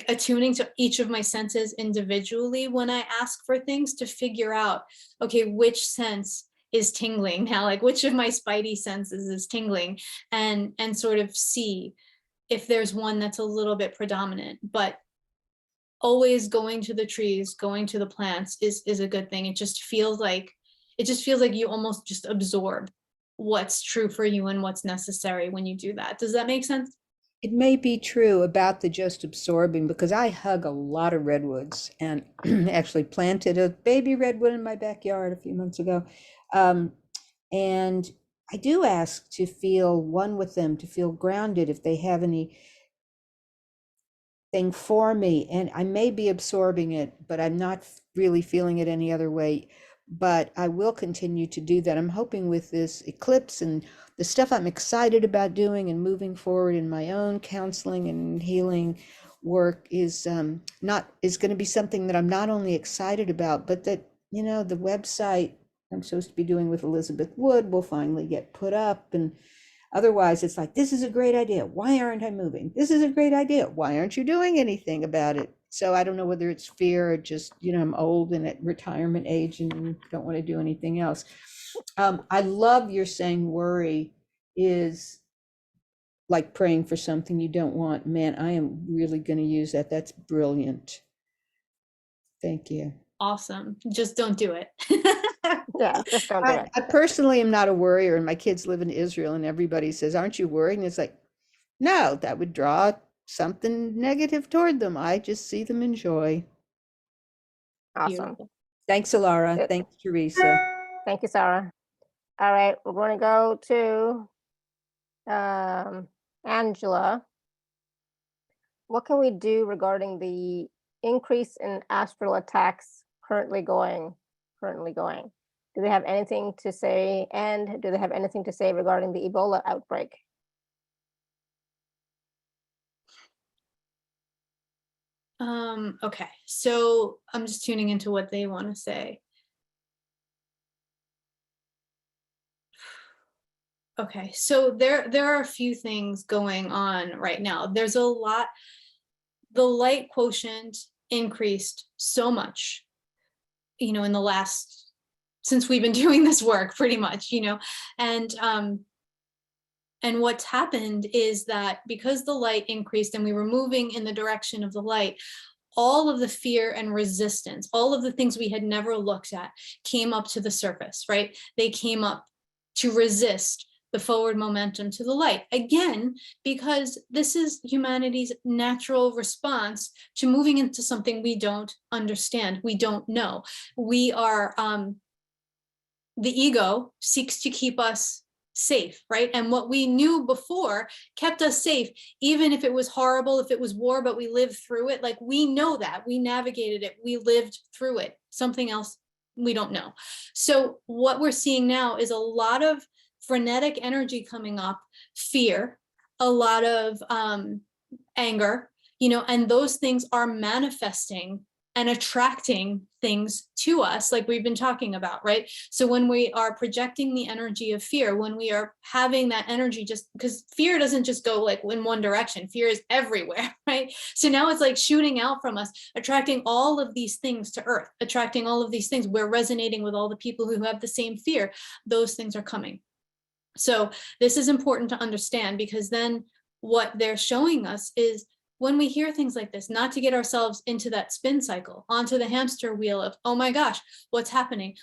attuning to each of my senses individually when I ask for things to figure out, okay, which sense is tingling now, which of my spidey senses is tingling, and sort of see if there's one that's a little bit predominant. But always going to the trees, going to the plants is a good thing. It just feels like you almost just absorb what's true for you and what's necessary when you do that. Does that make sense? It may be true about the just absorbing, because I hug a lot of redwoods and actually planted a baby redwood in my backyard a few months ago. And I do ask to feel one with them, to feel grounded if they have anything for me. And I may be absorbing it, but I'm not really feeling it any other way. But I will continue to do that. I'm hoping with this eclipse and the stuff I'm excited about doing and moving forward in my own counseling and healing work is going to be something that I'm not only excited about, but that, the website I'm supposed to be doing with Elizabeth Wood will finally get put up. And otherwise it's like, this is a great idea. Why aren't I moving? This is a great idea. Why aren't you doing anything about it? So I don't know whether it's fear or just, I'm old and at retirement age and don't want to do anything else. I love your saying worry is like praying for something you don't want. Man, I am really going to use that. That's brilliant. Thank you. Awesome. Just don't do it. Yeah, just don't do it. I personally am not a worrier, and my kids live in Israel and everybody says, aren't you worried? And it's like, no, that would draw something negative toward them. I just see them enjoy. Awesome. Beautiful. Thanks, Alara. Good. Thanks, Theresa. Thank you, Sarah. All right, we're going to go to Angela. What can we do regarding the increase in astral attacks currently going? Do they have anything to say? And do they have anything to say regarding the Ebola outbreak? Okay, so I'm just tuning into what they want to say. Okay, so there are a few things going on right now. There's a lot. The light quotient increased so much, in the last, since we've been doing this work pretty much, and what's happened is that because the light increased and we were moving in the direction of the light, all of the fear and resistance, all of the things we had never looked at came up to the surface, right? They came up to resist the forward momentum to the light. Again, because this is humanity's natural response to moving into something we don't understand, we don't know. We are, the ego seeks to keep us safe, right? And what we knew before kept us safe, even if it was horrible, if it was war, but we lived through it. We know that, we navigated it, we lived through it. Something else we don't know. So what we're seeing now is a lot of frenetic energy coming up, fear, a lot of anger, and those things are manifesting and attracting things to us, like we've been talking about, right? So when we are projecting the energy of fear, when we are having that energy, just because fear doesn't just go like in one direction, fear is everywhere, right? So now it's like shooting out from us, attracting all of these things to earth, attracting all of these things. We're resonating with all the people who have the same fear. Those things are coming. So this is important to understand, because then what they're showing us is, when we hear things like this, not to get ourselves into that spin cycle, onto the hamster wheel of, oh my gosh, what's happening,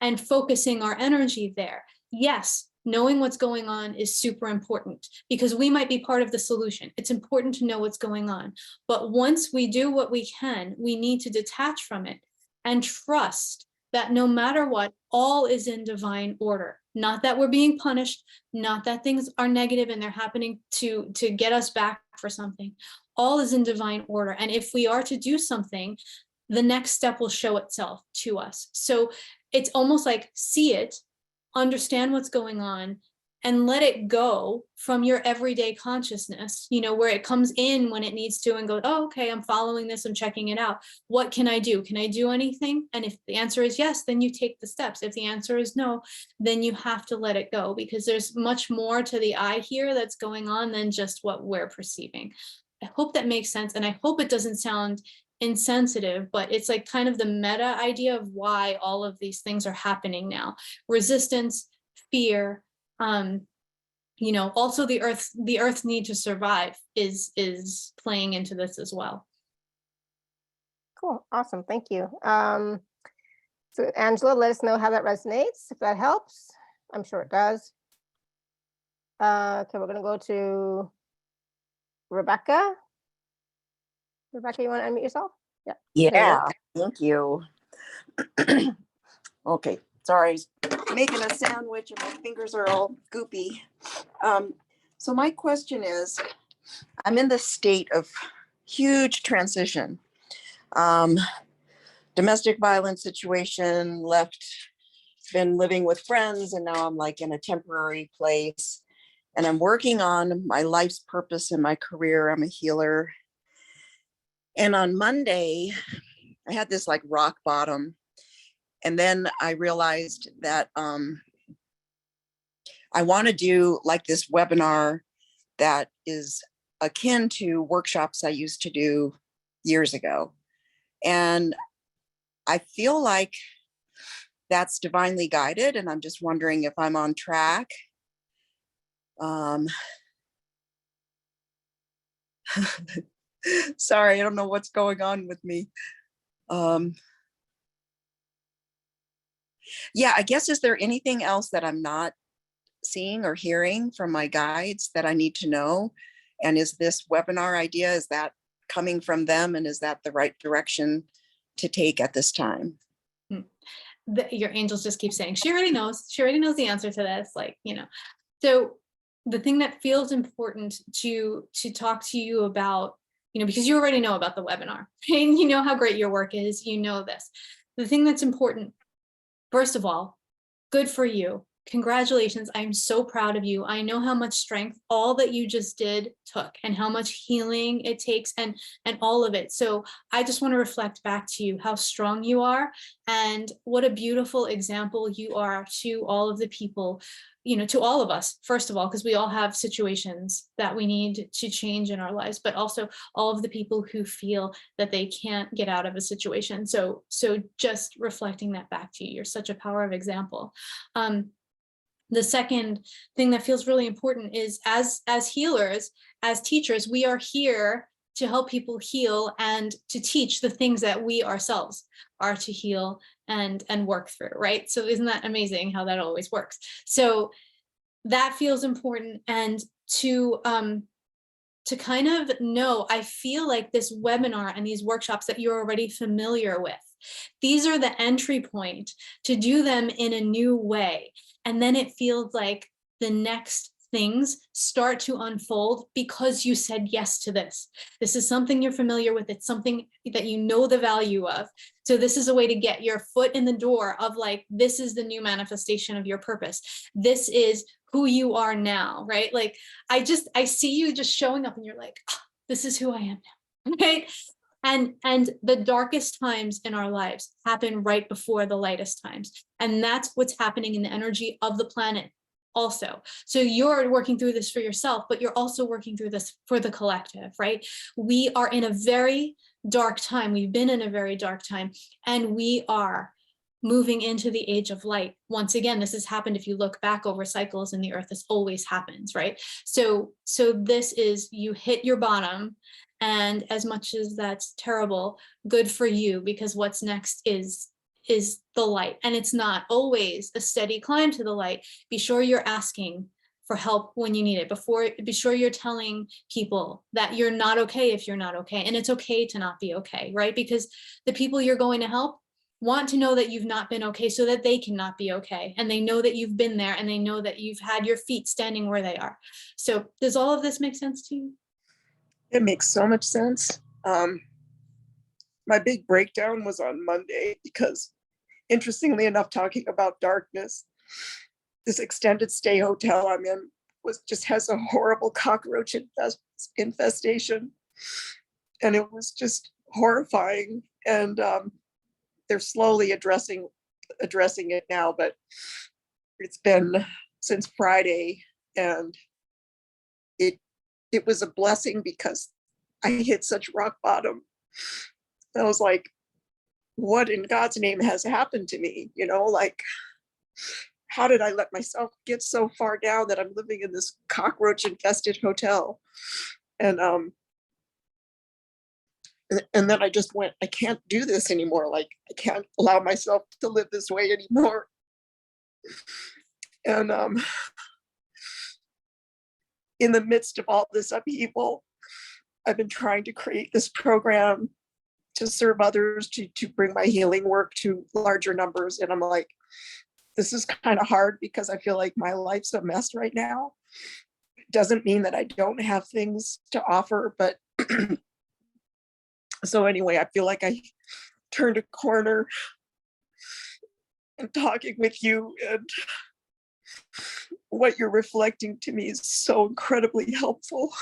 and focusing our energy there. Yes, knowing what's going on is super important, because we might be part of the solution. It's important to know what's going on. But once we do what we can, we need to detach from it and trust that no matter what, all is in divine order. Not that we're being punished, not that things are negative and they're happening to get us back for something. All is in divine order. And if we are to do something, the next step will show itself to us. So it's almost like, see it, understand what's going on, and let it go from your everyday consciousness, where it comes in when it needs to and go, oh, okay, I'm following this, I'm checking it out. What can I do? Can I do anything? And if the answer is yes, then you take the steps. If the answer is no, then you have to let it go, because there's much more to the eye here that's going on than just what we're perceiving. I hope that makes sense. And I hope it doesn't sound insensitive, but it's like kind of the meta idea of why all of these things are happening now. Resistance, fear, also the earth's need to survive is playing into this as well. Cool. Awesome. Thank you. So Angela, let us know how that resonates, if that helps. I'm sure it does. Okay, we're going to go to Rebecca. Rebecca, you want to unmute yourself? Yeah. Yeah, thank you. Okay, sorry, I was making a sandwich and my fingers are all goopy. So my question is, I'm in this state of huge transition. Domestic violence situation, been living with friends, and now I'm like in a temporary place. And I'm working on my life's purpose in my career. I'm a healer. And on Monday, I had this like rock bottom. And then I realized that I want to do like this webinar that is akin to workshops I used to do years ago. And I feel like that's divinely guided. And I'm just wondering if I'm on track. Sorry, I don't know what's going on with me. Yeah, I guess, is there anything else that I'm not seeing or hearing from my guides that I need to know? And is this webinar idea, is that coming from them? And is that the right direction to take at this time? Your angels just keep saying, she already knows the answer to this, So the thing that feels important to talk to you about, because you already know about the webinar, and you know how great your work is, this. The thing that's important, first of all, good for you. Congratulations. I'm so proud of you. I know how much strength all that you just did took, and how much healing it takes, and all of it. So I just want to reflect back to you how strong you are, and what a beautiful example you are to all of the people, to all of us, first of all, because we all have situations that we need to change in our lives, but also all of the people who feel that they can't get out of a situation. So just reflecting that back to you, you're such a power of example. The second thing that feels really important is, as healers, as teachers, we are here to help people heal and to teach the things that we ourselves are to heal and work through, right? So isn't that amazing how that always works? So that feels important. And to kind of know, I feel like this webinar and these workshops that you're already familiar with, these are the entry point to do them in a new way. And then it feels like the next things start to unfold because you said yes to this. This is something you're familiar with. It's something that you know the value of. So this is a way to get your foot in the door of like, this is the new manifestation of your purpose. This is who you are now, right? Like, I see you just showing up and you're like, oh, this is who I am now, right? And the darkest times in our lives happen right before the lightest times. And that's what's happening in the energy of the planet also. So you're working through this for yourself, but you're also working through this for the collective, right? We are in a very dark time. We've been in a very dark time, and we are moving into the age of light. Once again, this has happened. If you look back over cycles in the earth, this always happens, right? So this is, you hit your bottom, and as much as that's terrible, good for you, because what's next is the light. And it's not always a steady climb to the light. Be sure you're asking for help when you need it. Be sure you're telling people that you're not okay if you're not okay. And it's okay to not be okay, right? Because the people you're going to help want to know that you've not been okay, so that they cannot be okay. And they know that you've been there, and they know that you've had your feet standing where they are. So does all of this make sense to you? It makes so much sense. My big breakdown was on Monday because, interestingly enough, talking about darkness, this extended stay hotel I'm in has a horrible cockroach infestation. And it was just horrifying. And they're slowly addressing it now, but it's been since Friday, and it was a blessing because I hit such rock bottom. I was like, what in God's name has happened to me? You know, like, how did I let myself get so far down that I'm living in this cockroach infested hotel? And then I just went, I can't do this anymore. Like, I can't allow myself to live this way anymore. And in the midst of all this upheaval, I've been trying to create this program to serve others, to bring my healing work to larger numbers. And I'm like, this is kind of hard because I feel like my life's a mess right now. It doesn't mean that I don't have things to offer, but so anyway, I feel like I turned a corner, and talking with you and what you're reflecting to me is so incredibly helpful.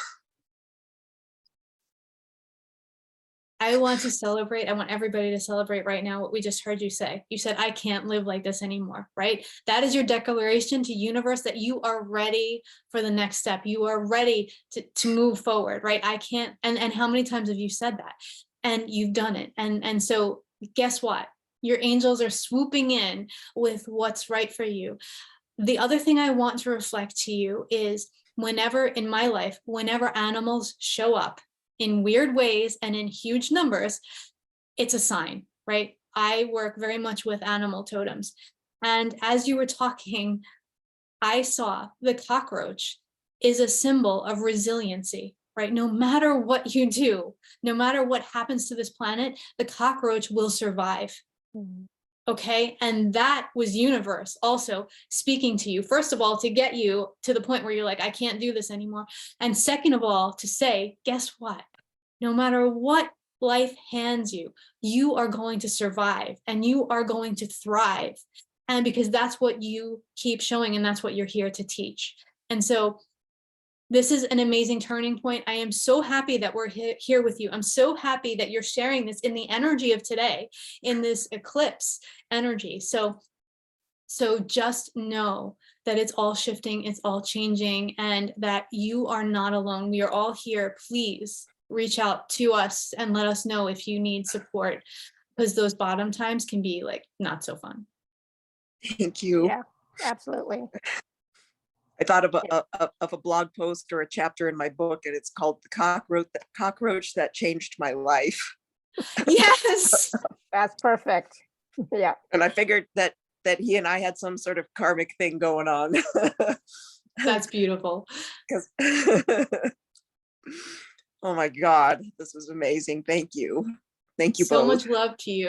I want to celebrate. I want everybody to celebrate right now what we just heard you say. You said, I can't live like this anymore, right? That is your declaration to universe that you are ready for the next step. You are ready to move forward, right? I can't, and how many times have you said that? And you've done it. And so guess what? Your angels are swooping in with what's right for you. The other thing I want to reflect to you is, whenever in my life, whenever animals show up in weird ways and in huge numbers, it's a sign, right? I work very much with animal totems. And as you were talking, I saw the cockroach is a symbol of resiliency, right? No matter what you do, no matter what happens to this planet, the cockroach will survive. Okay. And that was universe also speaking to you, first of all, to get you to the point where you're like, I can't do this anymore. And second of all, to say, guess what? No matter what life hands you, you are going to survive and you are going to thrive. And because that's what you keep showing, and that's what you're here to teach. And so this is an amazing turning point. I am so happy that we're here with you. I'm so happy that you're sharing this in the energy of today, in this eclipse energy. So just know that it's all shifting, it's all changing, and that you are not alone. We are all here. Please reach out to us and let us know if you need support, because those bottom times can be like not so fun. Thank you. Yeah, absolutely. I thought of a blog post or a chapter in my book, and it's called "The Cockroach That Changed My Life." Yes. That's perfect. Yeah. And I figured that he and I had some sort of karmic thing going on. That's beautiful. Oh my God, this was amazing. Thank you. Thank you So both. much love to you.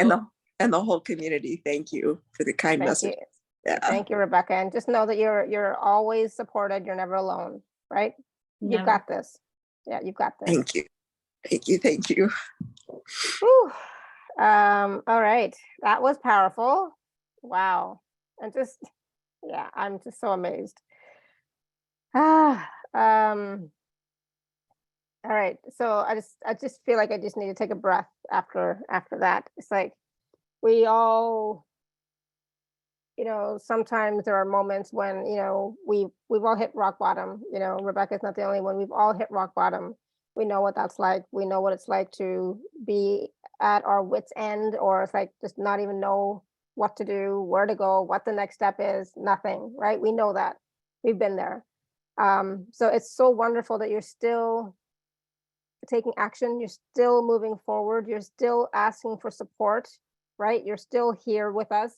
And the whole community. Thank you for the kind Thank message. you. Yeah. Thank you, Rebecca. And just know that you're always supported. You're never alone, right? You've Never. got this. Yeah, you've got this. Thank you. Thank you. Thank you. Whew. All right. That was powerful. Wow. And just, yeah, I'm just so amazed. All right. So I just feel like I just need to take a breath after that. It's like we all, sometimes there are moments when, we've all hit rock bottom. Rebecca's not the only one. We've all hit rock bottom. We know what that's like. We know what it's like to be at our wit's end, or it's like just not even know what to do, where to go, what the next step is, nothing, right? We know that. We've been there. So it's so wonderful that you're still taking action, you're still moving forward, you're still asking for support, right? You're still here with us,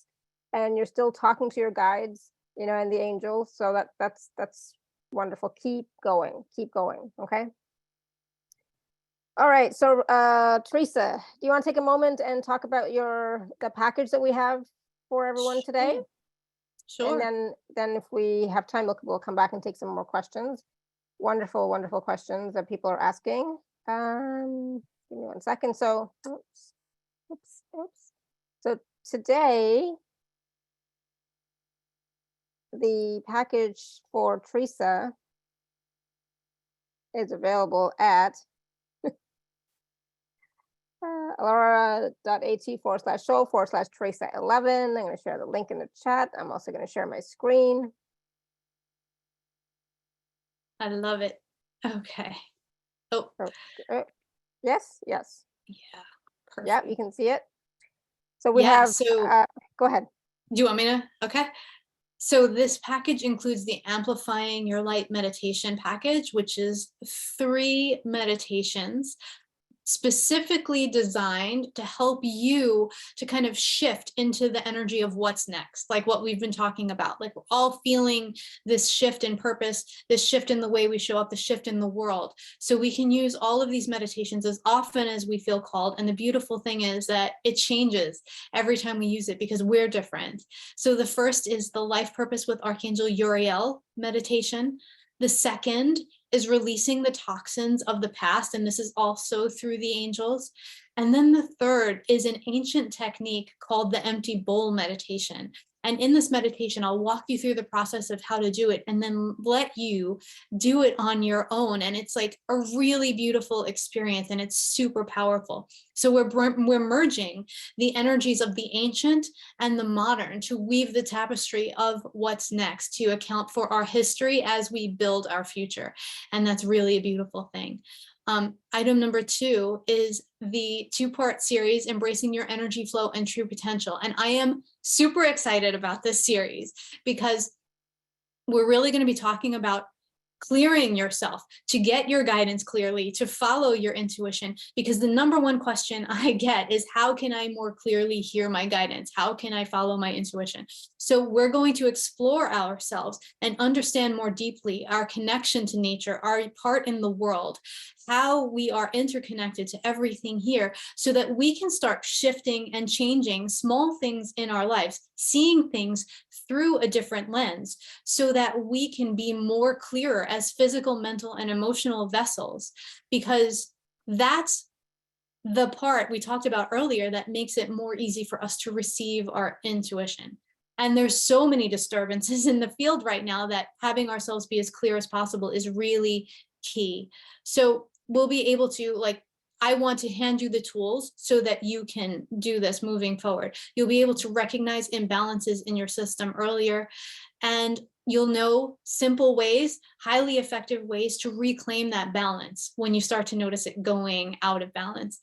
and you're still talking to your guides, and the angels. So that's wonderful. Keep going, okay? All right, so Theresa, do you want to take a moment and talk about the package that we have for everyone today? Sure. And then if we have time, we'll come back and take some more questions. Wonderful, wonderful questions that people are asking. Give me 1 second. So, oops. So today, the package for Theresa is available at alara.at/show/Theresa11. I'm going to share the link in the chat. I'm also going to share my screen. I love it. Okay. Oh, Yes. yeah. Perfect. Yeah, you can see it. So we Yeah, have, so go ahead. do you want me to? Okay. So this package includes the Amplifying Your Light meditation package, which is 3 meditations specifically designed to help you to kind of shift into the energy of what's next, like what we've been talking about. Like we're all feeling this shift in purpose, this shift in the way we show up, the shift in the world. So we can use all of these meditations as often as we feel called. And the beautiful thing is that it changes every time we use it because we're different. So the first is the Life Purpose with Archangel Uriel meditation. The second is releasing the toxins of the past, and this is also through the angels. And then the third is an ancient technique called the empty bowl meditation. And in this meditation, I'll walk you through the process of how to do it and then let you do it on your own. And it's like a really beautiful experience, and it's super powerful. So we're merging the energies of the ancient and the modern to weave the tapestry of what's next, to account for our history as we build our future. And that's really a beautiful thing. Item number 2 is the 2-part series, Embracing Your Energy Flow and True Potential. And I am super excited about this series because we're really going to be talking about clearing yourself, to get your guidance clearly, to follow your intuition. Because the number one question I get is, how can I more clearly hear my guidance? How can I follow my intuition? So we're going to explore ourselves and understand more deeply our connection to nature, our part in the world, how we are interconnected to everything here, so that we can start shifting and changing small things in our lives, seeing things through a different lens, so that we can be more clearer as physical, mental, and emotional vessels, because that's the part we talked about earlier that makes it more easy for us to receive our intuition. And there's so many disturbances in the field right now that having ourselves be as clear as possible is really key. So we'll be able to, like, I want to hand you the tools so that you can do this moving forward. You'll be able to recognize imbalances in your system earlier, and you'll know simple ways, highly effective ways to reclaim that balance when you start to notice it going out of balance.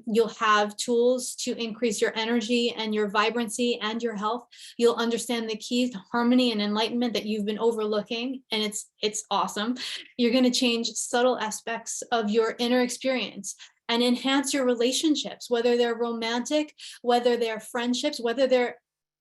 You'll have tools to increase your energy and your vibrancy and your health. You'll understand the keys to harmony and enlightenment that you've been overlooking, and it's awesome. You're going to change subtle aspects of your inner experience and enhance your relationships, whether they're romantic, whether they're friendships, whether they're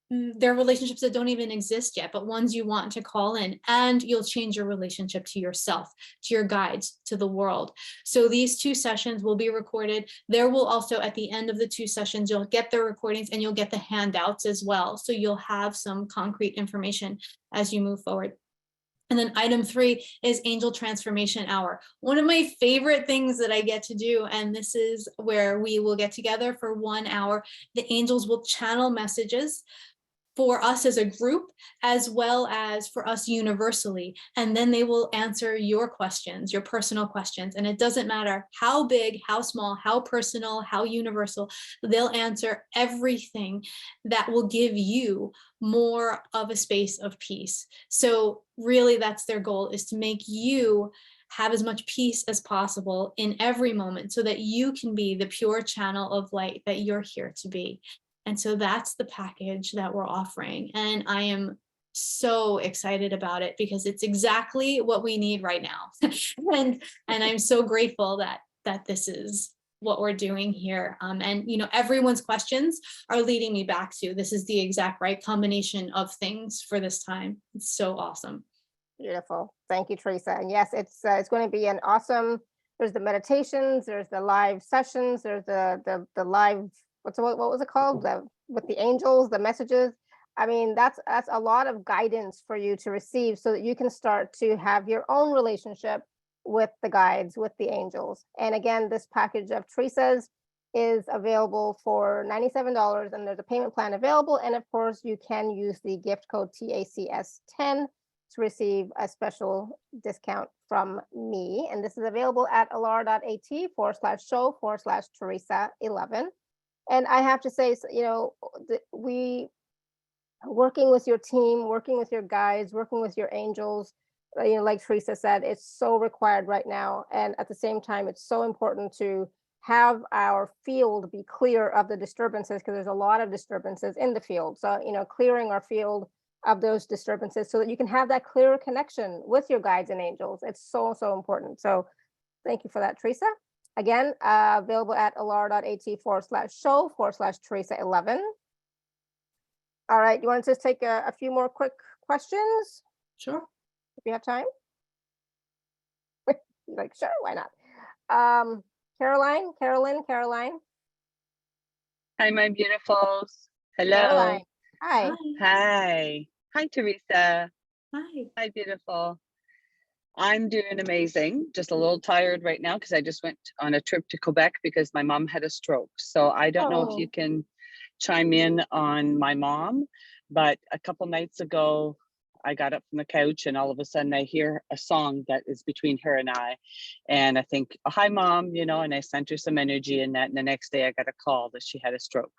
relationships that don't even exist yet, but ones you want to call in. And you'll change your relationship to yourself, to your guides, to the world. So these 2 sessions will be recorded. There will also, at the end of the 2 sessions, you'll get the recordings and you'll get the handouts as well. So you'll have some concrete information as you move forward. And then item 3 is Angel Transformation Hour. One of my favorite things that I get to do, and this is where we will get together for 1 hour. The angels will channel messages for us as a group, as well as for us universally. And then they will answer your questions, your personal questions. And it doesn't matter how big, how small, how personal, how universal, they'll answer everything that will give you more of a space of peace. So really that's their goal, is to make you have as much peace as possible in every moment so that you can be the pure channel of light that you're here to be. And so that's the package that we're offering. And I am so excited about it because it's exactly what we need right now. and I'm so grateful that this is what we're doing here. And you know, everyone's questions are leading me back to this is the exact right combination of things for this time. It's so awesome. Beautiful. Thank you, Theresa. And yes, it's going to be an awesome, there's the meditations, there's the live sessions, there's the live, what was it called? With the angels, the messages. I mean, that's a lot of guidance for you to receive so that you can start to have your own relationship with the guides, with the angels. And again, this package of Theresa's is available for $97, and there's a payment plan available. And of course, you can use the gift code TACS10 to receive a special discount from me. And this is available at alara.at/show/Theresa11. And I have to say, you know, we working with your team, working with your guides, working with your angels, you know, like Theresa said, it's so required right now. And at the same time, it's so important to have our field be clear of the disturbances, because there's a lot of disturbances in the field. So, you know, clearing our field of those disturbances so that you can have that clearer connection with your guides and angels. It's so, so important. So thank you for that, Theresa. Again, available at alara.at/show/Theresa11. All right, you want to just take a few more quick questions? Sure. If you have time? Like, sure, why not? Caroline. Hi, my beautifuls. Hello. Caroline. Hi. Hi. Hi, Theresa. Hi. Hi, beautiful. I'm doing amazing. Just a little tired right now because I just went on a trip to Quebec because my mom had a stroke. So I don't know if you can chime in on my mom, but a couple nights ago, I got up from the couch and all of a sudden I hear a song that is between her and I. And I think, oh, hi, Mom, you know, and I sent her some energy and that. And the next day I got a call that she had a stroke.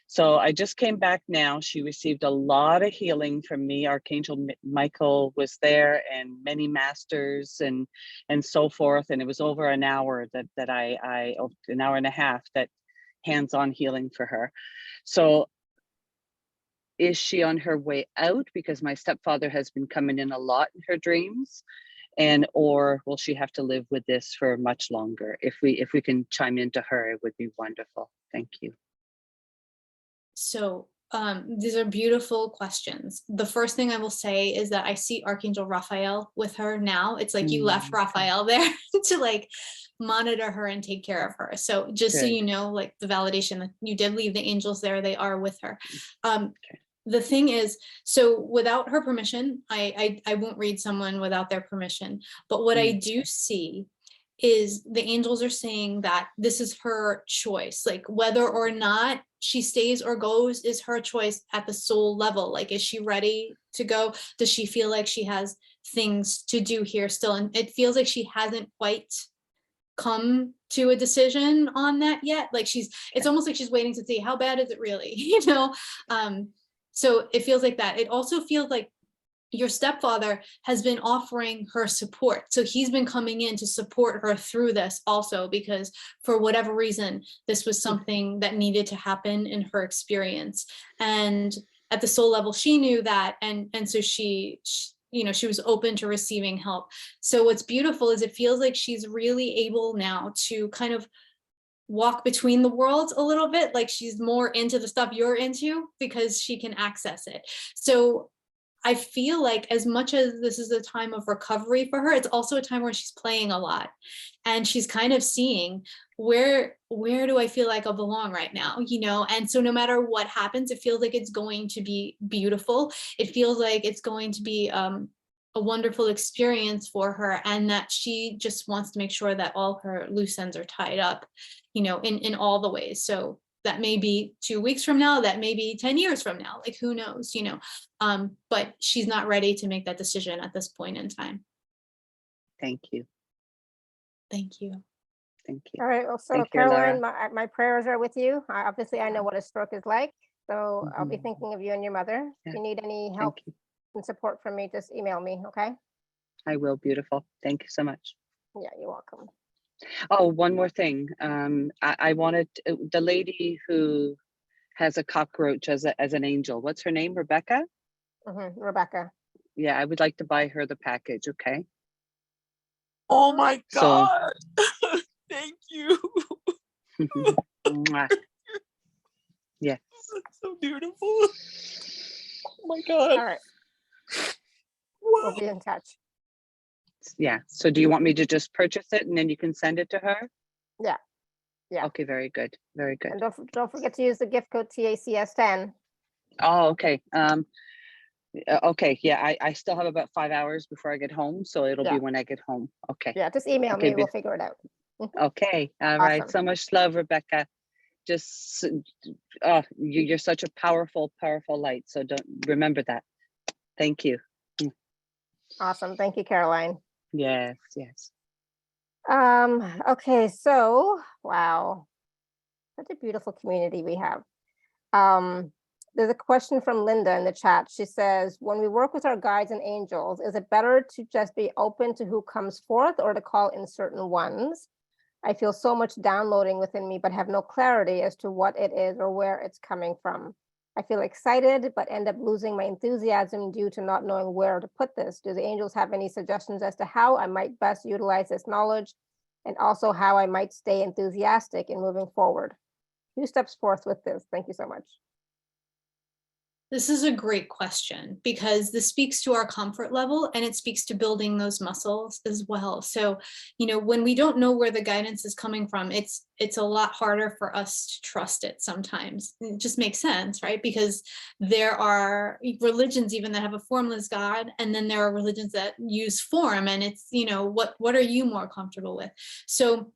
So I just came back now. She received a lot of healing from me. Archangel Michael was there and many masters and so forth. And it was over an hour an hour and a half, that hands-on healing for her. So is she on her way out? Because my stepfather has been coming in a lot in her dreams, or will she have to live with this for much longer? If we can chime into her, it would be wonderful. Thank you. So these are beautiful questions. The first thing I will say is that I see Archangel Raphael with her now. It's like you left Raphael there to like monitor her and take care of her. So just so you know, like the validation that you did leave the angels there, they are with her. The thing is, so without her permission, I won't read someone without their permission. But what I do see is the angels are saying that this is her choice, like whether or not she stays or goes is her choice at the soul level. Like, is she ready to go? Does she feel like she has things to do here still? And it feels like she hasn't quite come to a decision on that yet. Like it's almost like she's waiting to see how bad is it really, you know? So it feels like that. It also feels like your stepfather has been offering her support. So he's been coming in to support her through this also, because for whatever reason, this was something that needed to happen in her experience. And at the soul level, she knew that. And so she was open to receiving help. So what's beautiful is it feels like she's really able now to kind of walk between the worlds a little bit, like she's more into the stuff you're into because she can access it. So I feel like as much as this is a time of recovery for her, it's also a time where she's playing a lot and she's kind of seeing where do I feel like I belong right now, you know? And so no matter what happens, it feels like it's going to be beautiful. It feels like it's going to be a wonderful experience for her, and that she just wants to make sure that all her loose ends are tied up, you know, in all the ways. So That may be 2 weeks from now, that may be 10 years from now, like who knows, but she's not ready to make that decision at this point in time. Thank you. Thank you. Thank you. All right. Well, so Thank you, Caroline, Laura. my prayers are with you. Obviously, I know what a stroke is like. So I'll be Mhm. thinking of you and your mother. Yeah. If you need any help Thank you. and support from me, just email me. Okay. I will. Beautiful. Thank you so much. Yeah, you're welcome. Oh, one more thing. I wanted the lady who has a cockroach as an angel. What's her name? Rebecca? Rebecca. Yeah, I would like to buy her the package. Okay. Oh my So God. Thank you. mwah. Yes. That's so beautiful. Oh my God. All right. Wow. We'll be in touch. Yeah. So do you want me to just purchase it and then you can send it to her? Yeah. Yeah. Okay. Very good. Very good. And don't forget to use the gift code TACS10. Oh, okay. Okay. Yeah. I still have about 5 hours before I get home. So it'll Yeah. be when I get home. Okay. Yeah, just email Okay. me. We'll figure it out. Okay. All right. Awesome. So much love, Rebecca. Just, you're such a powerful, powerful light. So don't remember that. Thank you. Awesome. Thank you, Caroline. Yes. Yes. Okay, so wow, such a beautiful community we have. There's a question from Linda in the chat. She says, when we work with our guides and angels, is it better to just be open to who comes forth or to call in certain ones? I feel so much downloading within me, but have no clarity as to what it is or where it's coming from. I feel excited, but end up losing my enthusiasm due to not knowing where to put this. Do the angels have any suggestions as to how I might best utilize this knowledge, and also how I might stay enthusiastic in moving forward? Who steps forth with this? Thank you so much. This is a great question because this speaks to our comfort level and it speaks to building those muscles as well. So, when we don't know where the guidance is coming from, it's a lot harder for us to trust it sometimes. It just makes sense, right? Because there are religions even that have a formless God, and then there are religions that use form, and it's, what are you more comfortable with? So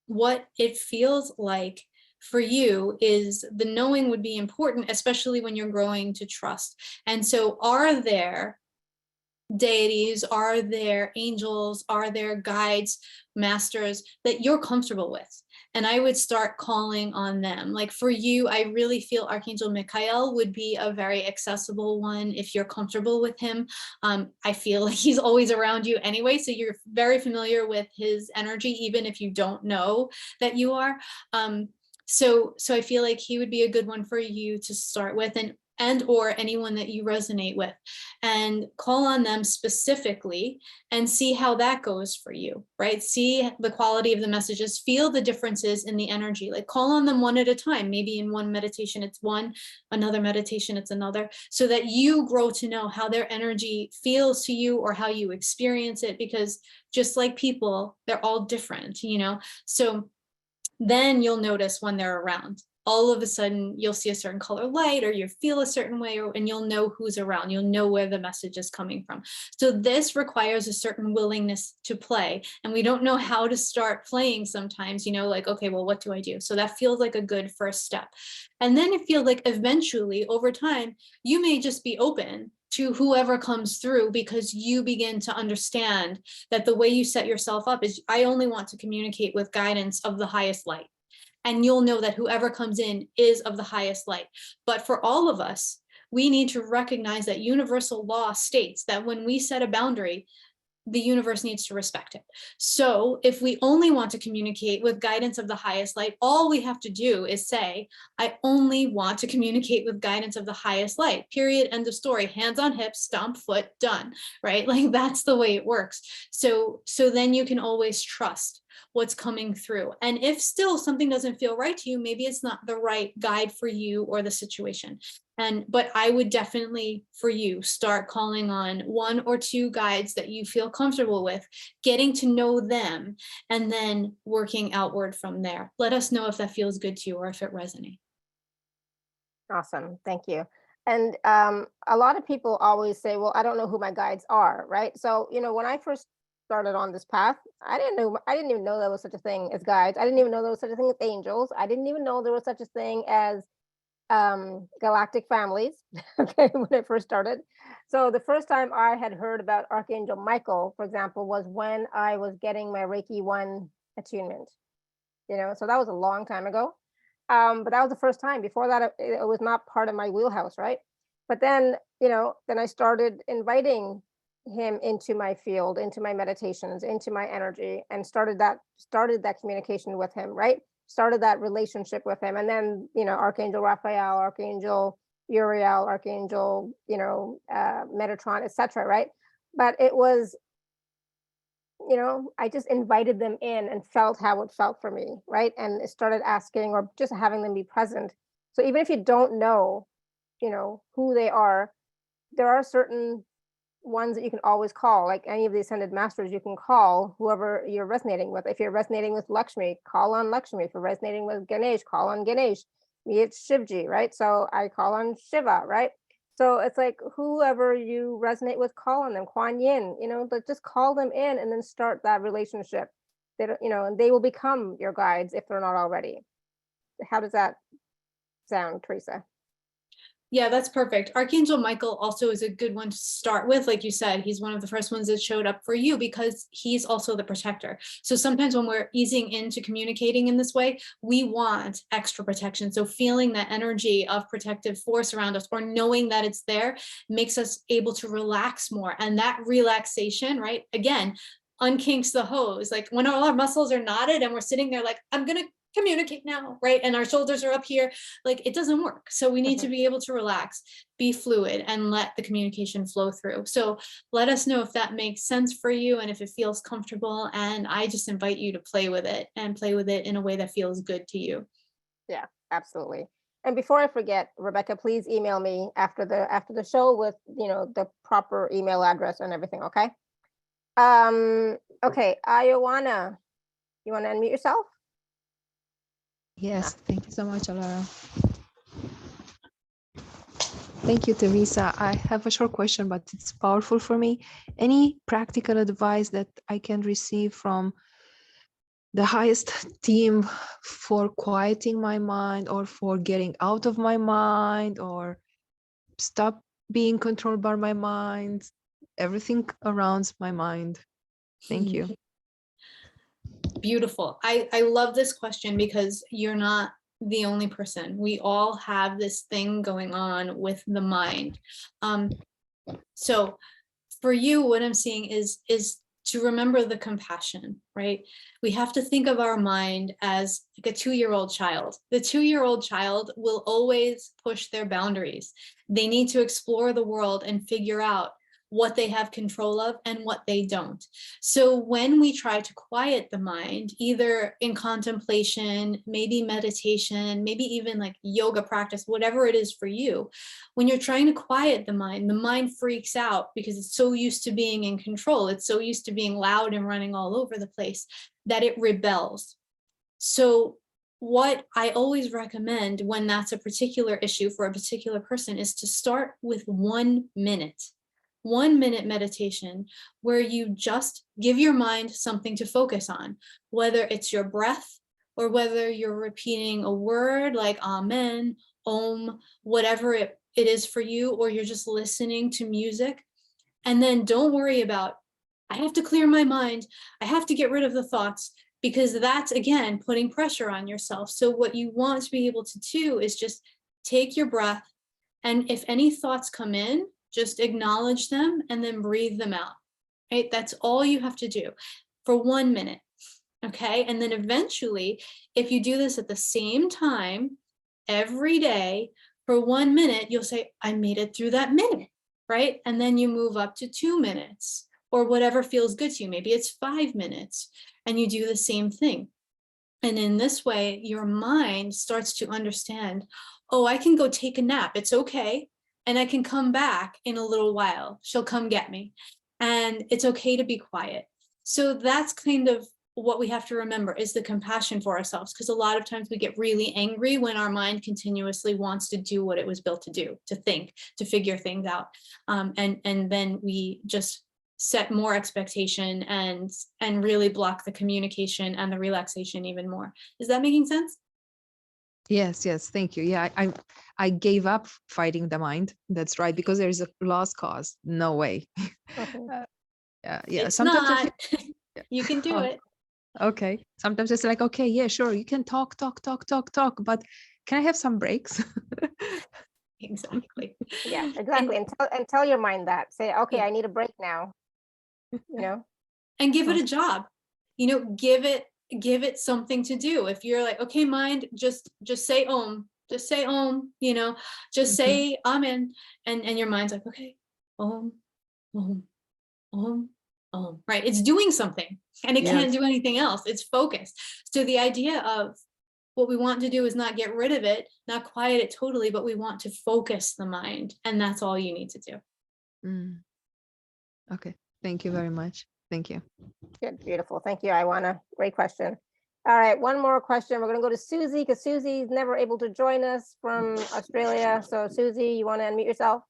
what it feels like for you is the knowing would be important, especially when you're growing to trust. And so are there deities, are there angels, are there guides, masters that you're comfortable with? And I would start calling on them. Like for you, I really feel Archangel Michael would be a very accessible one if you're comfortable with him. I feel like he's always around you anyway, so you're very familiar with his energy, even if you don't know that you are. So I feel like he would be a good one for you to start with, and or anyone that you resonate with, and call on them specifically and see how that goes for you, right? See the quality of the messages, feel the differences in the energy, like call on them one at a time. Maybe in one meditation it's one, another meditation it's another, so that you grow to know how their energy feels to you or how you experience it, because just like people, they're all different, so then you'll notice when they're around. All of a sudden, you'll see a certain color light, or you feel a certain way, and you'll know who's around. You'll know where the message is coming from. So this requires a certain willingness to play. And we don't know how to start playing sometimes, like, okay, well, what do I do? So that feels like a good first step. And then it feels like eventually, over time, you may just be open to whoever comes through, because you begin to understand that the way you set yourself up is, I only want to communicate with guidance of the highest light. And you'll know that whoever comes in is of the highest light. But for all of us, we need to recognize that universal law states that when we set a boundary, the universe needs to respect it. So if we only want to communicate with guidance of the highest light, all we have to do is say, I only want to communicate with guidance of the highest light, period, end of story, hands on hips, stomp foot, done, right? Like that's the way it works. So then you can always trust what's coming through. And if still something doesn't feel right to you, maybe it's not the right guide for you or the situation. But I would definitely, for you, start calling on one or two guides that you feel comfortable with, getting to know them, and then working outward from there. Let us know if that feels good to you or if it resonates. Awesome. Thank you. And a lot of people always say, well, I don't know who my guides are, right? So, when I first started on this path, I didn't even know there was such a thing as guides. I didn't even know there was such a thing as angels. I didn't even know there was such a thing as galactic families. Okay, when it first started. So the first time I had heard about Archangel Michael, for example, was when I was getting my Reiki 1 attunement. So that was a long time ago. But that was the first time. Before that, it was not part of my wheelhouse, right? But then, then I started inviting him into my field, into my meditations, into my energy, and started that communication with him, right? Started that relationship with him. And then, Archangel Raphael, Archangel Uriel, Archangel, Metatron, etc., right? But it was, I just invited them in and felt how it felt for me, right? And started asking or just having them be present. So even if you don't know, who they are, there are certain ones that you can always call, like any of the ascended masters. You can call whoever you're resonating with. If you're resonating with Lakshmi, call on Lakshmi. If you're resonating with Ganesh, call on Ganesh. Me, it's Shivji, right? So I call on Shiva, right? So it's like whoever you resonate with, call on them. Kuan Yin, but just call them in and then start that relationship. They don't, and they will become your guides if they're not already. How does that sound, Theresa? Yeah, that's perfect. Archangel Michael also is a good one to start with. Like you said, he's one of the first ones that showed up for you because he's also the protector. So sometimes when we're easing into communicating in this way, we want extra protection. So feeling that energy of protective force around us or knowing that it's there makes us able to relax more. And that relaxation, right, again, unkinks the hose. Like when all our muscles are knotted and we're sitting there like, I'm going to communicate now, right? And our shoulders are up here, like it doesn't work. So we need to be able to relax, be fluid, and let the communication flow through. So let us know if that makes sense for you and if it feels comfortable. And I just invite you to play with it and play with it in a way that feels good to you. Yeah, absolutely. And before I forget, Rebecca, please email me after the show with the proper email address and everything. Okay. Okay, Ioana, you want to unmute yourself? Yes, thank you so much, Alara. Thank you, Theresa. I have a short question, but it's powerful for me. Any practical advice that I can receive from the highest team for quieting my mind or for getting out of my mind or stop being controlled by my mind, everything around my mind? Thank you. Beautiful. I love this question because you're not the only person. We all have this thing going on with the mind. So for you, what I'm seeing is to remember the compassion, right? We have to think of our mind as like a 2-year-old child. The 2-year-old child will always push their boundaries. They need to explore the world and figure out what they have control of and what they don't. So when we try to quiet the mind, either in contemplation, maybe meditation, maybe even like yoga practice, whatever it is for you, when you're trying to quiet the mind freaks out because it's so used to being in control. It's so used to being loud and running all over the place that it rebels. So what I always recommend when that's a particular issue for a particular person is to start with 1 minute. 1 minute meditation where you just give your mind something to focus on, whether it's your breath or whether you're repeating a word like Amen, Om, whatever it is for you, or you're just listening to music. And then don't worry about, I have to clear my mind, I have to get rid of the thoughts, because that's, again, putting pressure on yourself. So what you want to be able to do is just take your breath, and if any thoughts come in, just acknowledge them and then breathe them out, right? That's all you have to do for 1 minute, okay? And then eventually, if you do this at the same time every day for 1 minute, you'll say, I made it through that minute, right? And then you move up to 2 minutes or whatever feels good to you. Maybe it's 5 minutes and you do the same thing. And in this way, your mind starts to understand, oh, I can go take a nap. It's okay. And I can come back in a little while. She'll come get me. And it's okay to be quiet. So that's kind of what we have to remember is the compassion for ourselves, because a lot of times we get really angry when our mind continuously wants to do what it was built to do, to think, to figure things out. And then we just set more expectation and really block the communication and the relaxation even more. Is that making sense? Yes, thank you. Yeah, I gave up fighting the mind. That's right, because there is a lost cause. No way. Mhm. Yeah. It's Sometimes I not. feel, You can do Oh, it. okay. Sometimes it's like, okay, yeah, sure, you can talk, but can I have some breaks? Exactly. Yeah, exactly. And tell your mind that. Say, okay, Yeah. I need a break now. You know? And give it a job. Give it something to do. If you're like, okay, mind, just say om, just say om, just say amen, and your mind's like, okay, om, om, om, om, right? It's doing something, and it can't Yes. do anything else. It's focused. So the idea of what we want to do is not get rid of it, not quiet it totally, but we want to focus the mind, and that's all you need to do. Mm. Okay, thank you very much. Thank you. Good, beautiful. Thank you, Iwana. Great question. All right, one more question. We're going to go to Susie because Susie's never able to join us from Australia. So Susie, you want to unmute yourself?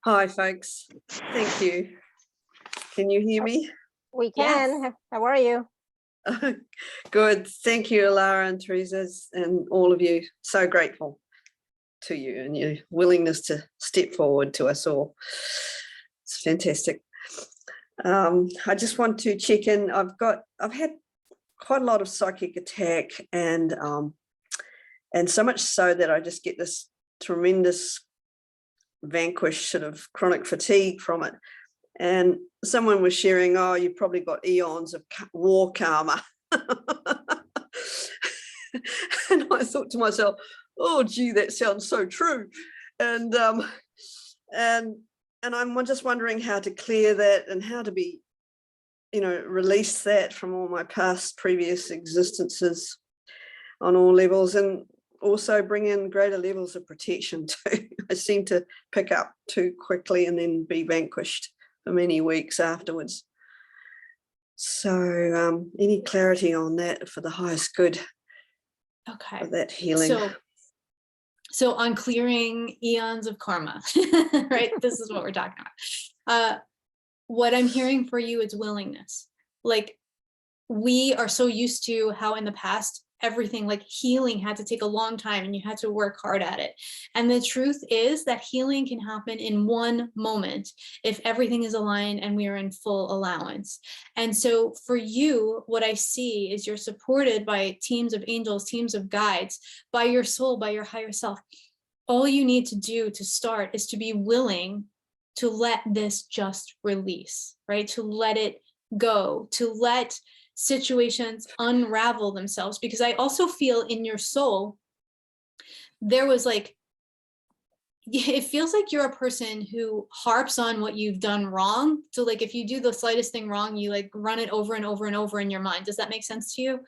Hi, folks. Thank you. Can you hear me? We can. Yes. How are you? Good. Thank you, Alara and Theresa, and all of you. So grateful to you and your willingness to step forward to us all. It's fantastic. I just want to check in. I've had quite a lot of psychic attack, and so much so that I just get this tremendous vanquished sort of chronic fatigue from it. And someone was sharing, oh, you've probably got eons of war karma. And I thought to myself, oh gee, that sounds so true. And I'm just wondering how to clear that and how to be, release that from all my past previous existences on all levels, and also bring in greater levels of protection too. I seem to pick up too quickly and then be vanquished for many weeks afterwards. So any clarity on that for the highest good Okay. of that healing? So on clearing eons of karma, right? This is what we're talking about. What I'm hearing for you is willingness. Like, we are so used to how in the past, everything like healing had to take a long time and you had to work hard at it. And the truth is that healing can happen in one moment if everything is aligned and we are in full allowance. And so for you, what I see is you're supported by teams of angels, teams of guides, by your soul, by your higher self. All you need to do to start is to be willing to let this just release, right? To let it go, to let situations unravel themselves. Because I also feel in your soul, there was like, it feels like you're a person who harps on what you've done wrong. So like, if you do the slightest thing wrong, you like run it over and over and over in your mind. Does that make sense to you?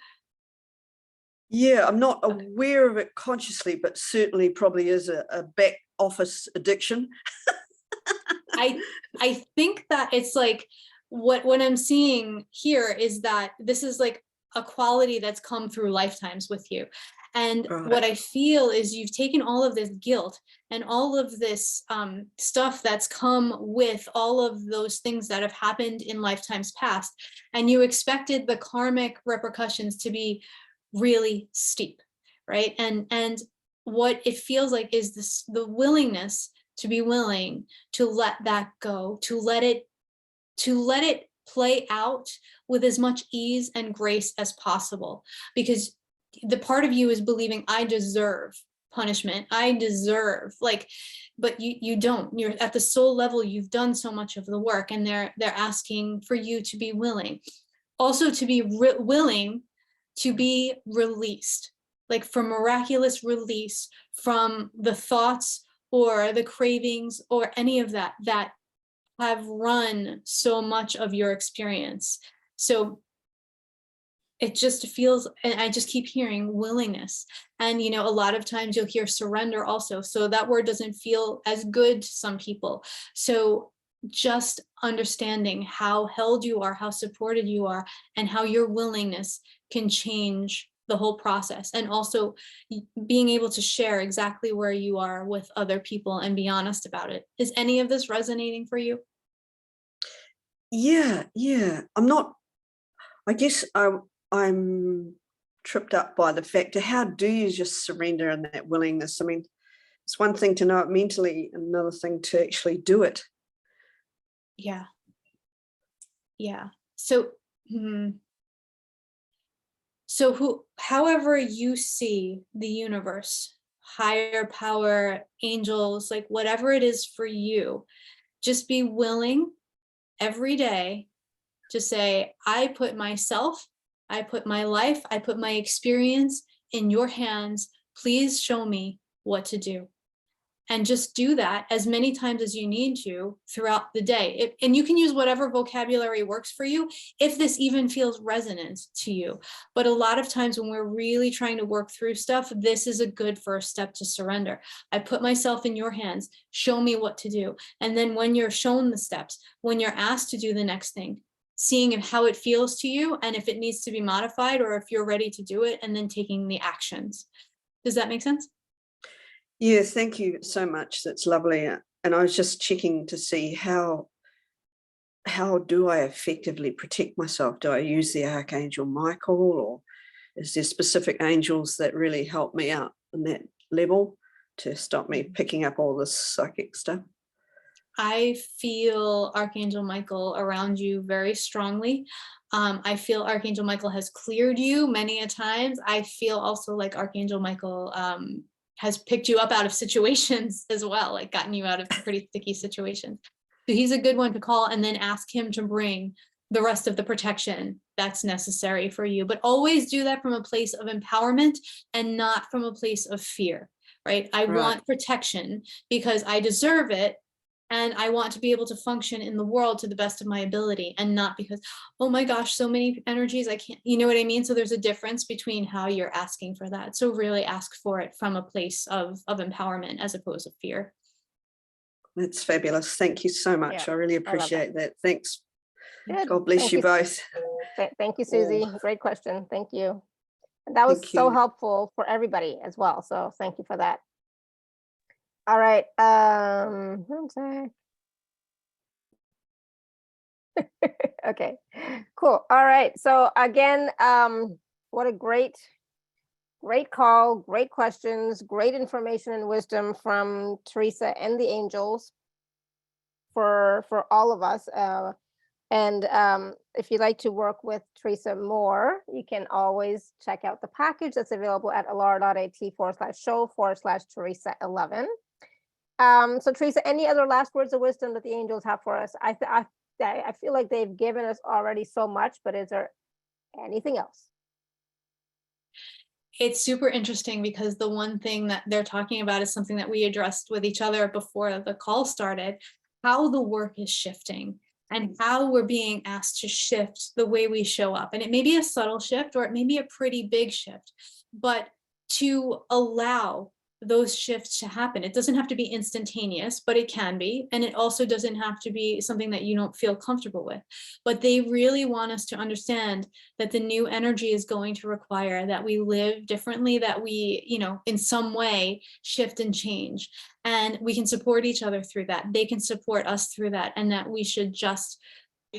Yeah, I'm not aware of it consciously, but certainly probably is a back office addiction. I think that it's like, what I'm seeing here is that this is like a quality that's come through lifetimes with you. And what I feel is you've taken all of this guilt and all of this stuff that's come with all of those things that have happened in lifetimes past, and you expected the karmic repercussions to be really steep, right? And what it feels like is this, the willingness to be willing to let that go, to let it play out with as much ease and grace as possible. Because the part of you is believing, I deserve punishment, I deserve, like, but you don't. You're at the soul level, you've done so much of the work, and they're asking for you to be willing, also to be willing to be released, like for miraculous release from the thoughts or the cravings or any of that have run so much of your experience. So it just feels, and I just keep hearing willingness. And, a lot of times you'll hear surrender also. So that word doesn't feel as good to some people. So just understanding how held you are, how supported you are, and how your willingness can change the whole process, and also being able to share exactly where you are with other people and be honest about it. Is any of this resonating for you? Yeah. I guess I'm tripped up by the fact of how do you just surrender and that willingness? I mean, it's one thing to know it mentally, another thing to actually do it. Yeah. So however you see the universe, higher power, angels, like whatever it is for you, just be willing every day to say, I put myself, I put my life, I put my experience in your hands. Please show me what to do. And just do that as many times as you need to throughout the day. And you can use whatever vocabulary works for you, if this even feels resonant to you. But a lot of times when we're really trying to work through stuff, this is a good first step to surrender. I put myself in your hands, show me what to do. And then when you're shown the steps, when you're asked to do the next thing, seeing how it feels to you and if it needs to be modified or if you're ready to do it, and then taking the actions. Does that make sense? Yeah, thank you so much. That's lovely. And I was just checking to see how do I effectively protect myself? Do I use the Archangel Michael, or is there specific angels that really help me out on that level to stop me picking up all this psychic stuff? I feel Archangel Michael around you very strongly. I feel Archangel Michael has cleared you many a times. I feel also like Archangel Michael has picked you up out of situations as well, like gotten you out of pretty sticky situations. So he's a good one to call, and then ask him to bring the rest of the protection that's necessary for you. But always do that from a place of empowerment and not from a place of fear, right? I want protection because I deserve it. And I want to be able to function in the world to the best of my ability, and not because, oh my gosh, so many energies, I can't, you know what I mean? So there's a difference between how you're asking for that. So really ask for it from a place of empowerment as opposed to fear. That's fabulous. Thank you so much. I really appreciate that. Thanks. Good. God bless you both. Thank you, Susie. Great question. Thank you. That was so helpful for everybody as well. So thank you for that. All right. Okay, cool. All right. So again, what a great call, great questions, great information and wisdom from Theresa and the angels for all of us. And if you'd like to work with Theresa more, you can always check out the package that's available at alara.at/show/Theresa11. So Theresa, any other last words of wisdom that the angels have for us? I feel like they've given us already so much, but is there anything else? It's super interesting because the one thing that they're talking about is something that we addressed with each other before the call started, how the work is shifting and how we're being asked to shift the way we show up. And it may be a subtle shift or it may be a pretty big shift, but to allow those shifts to happen. It doesn't have to be instantaneous, but it can be. And it also doesn't have to be something that you don't feel comfortable with. But they really want us to understand that the new energy is going to require that we live differently, that we, in some way shift and change. And we can support each other through that. They can support us through that. And that we should just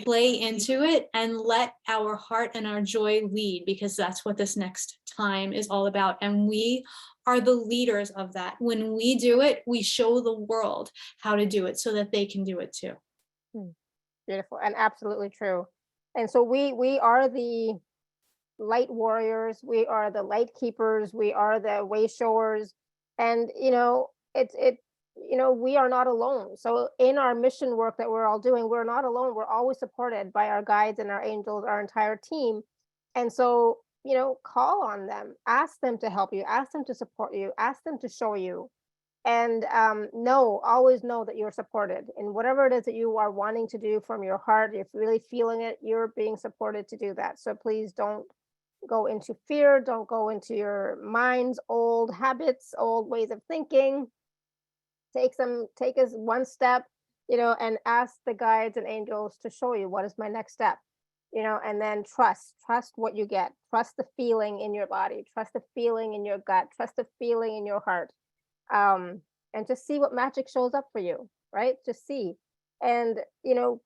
play into it and let our heart and our joy lead, because that's what this next time is all about. And we are the leaders of that. When we do it, we show the world how to do it so that they can do it too. Beautiful and absolutely true. And so we are the light warriors, we are the light keepers, we are the way showers, and we are not alone. So in our mission work that we're all doing, we're not alone. We're always supported by our guides and our angels, our entire team. And so call on them, ask them to help you, ask them to support you, ask them to show you, and always know that you're supported in whatever it is that you are wanting to do from your heart. If you're really feeling it, you're being supported to do that. So please don't go into fear, don't go into your mind's old habits, old ways of thinking. Take us one step, and ask the guides and angels to show you what is my next step. and then trust what you get, trust the feeling in your body, trust the feeling in your gut, trust the feeling in your heart, and just see what magic shows up for you, right? Just see. And,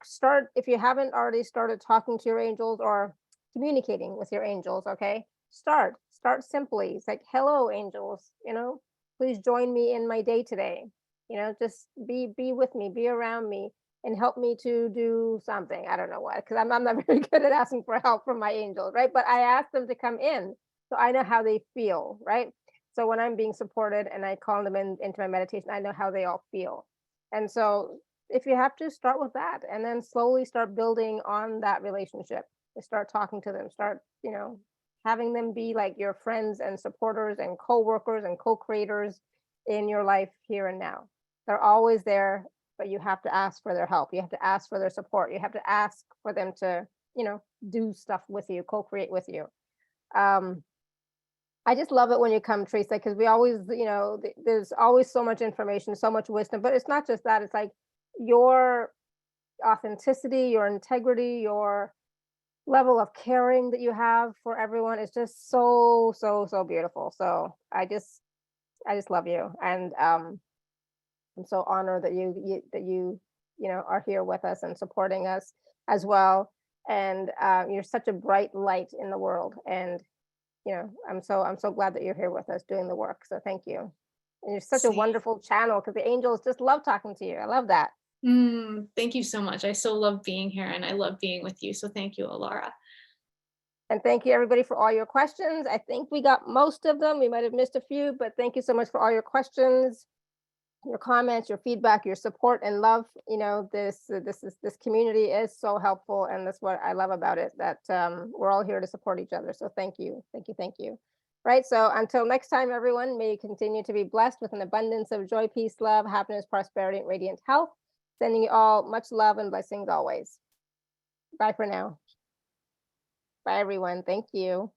start, if you haven't already started talking to your angels or communicating with your angels, okay? Start simply. It's like, hello, angels, please join me in my day today. Just be with me, be around me, and help me to do something. I don't know what, because I'm not very good at asking for help from my angels, right? But I ask them to come in, so I know how they feel, right? So when I'm being supported and I call them into my meditation, I know how they all feel. And so if you have to, start with that, and then slowly start building on that relationship. Start talking to them, start, having them be like your friends and supporters and co-workers and co-creators in your life here and now. They're always there, but you have to ask for their help. You have to ask for their support. You have to ask for them to, do stuff with you, co-create with you. I just love it when you come, Theresa, because we always, there's always so much information, so much wisdom, but it's not just that. It's like your authenticity, your integrity, your level of caring that you have for everyone is just so, so, so beautiful. So I just love you. And I'm so honored that you are here with us and supporting us as well. And you're such a bright light in the world. And I'm so glad that you're here with us doing the work. So thank you. And you're such a wonderful channel, because the angels just love talking to you. I love that. Thank you so much. I so love being here, and I love being with you. So thank you, Alara. And thank you, everybody, for all your questions. I think we got most of them. We might have missed a few, but thank you so much for all your questions, your comments, your feedback, your support and love. This community is so helpful, and that's what I love about it, that we're all here to support each other. So thank you. Right, so until next time, everyone, may you continue to be blessed with an abundance of joy, peace, love, happiness, prosperity, and radiant health. Sending you all much love and blessings always. Bye for now. Bye, everyone. Thank you.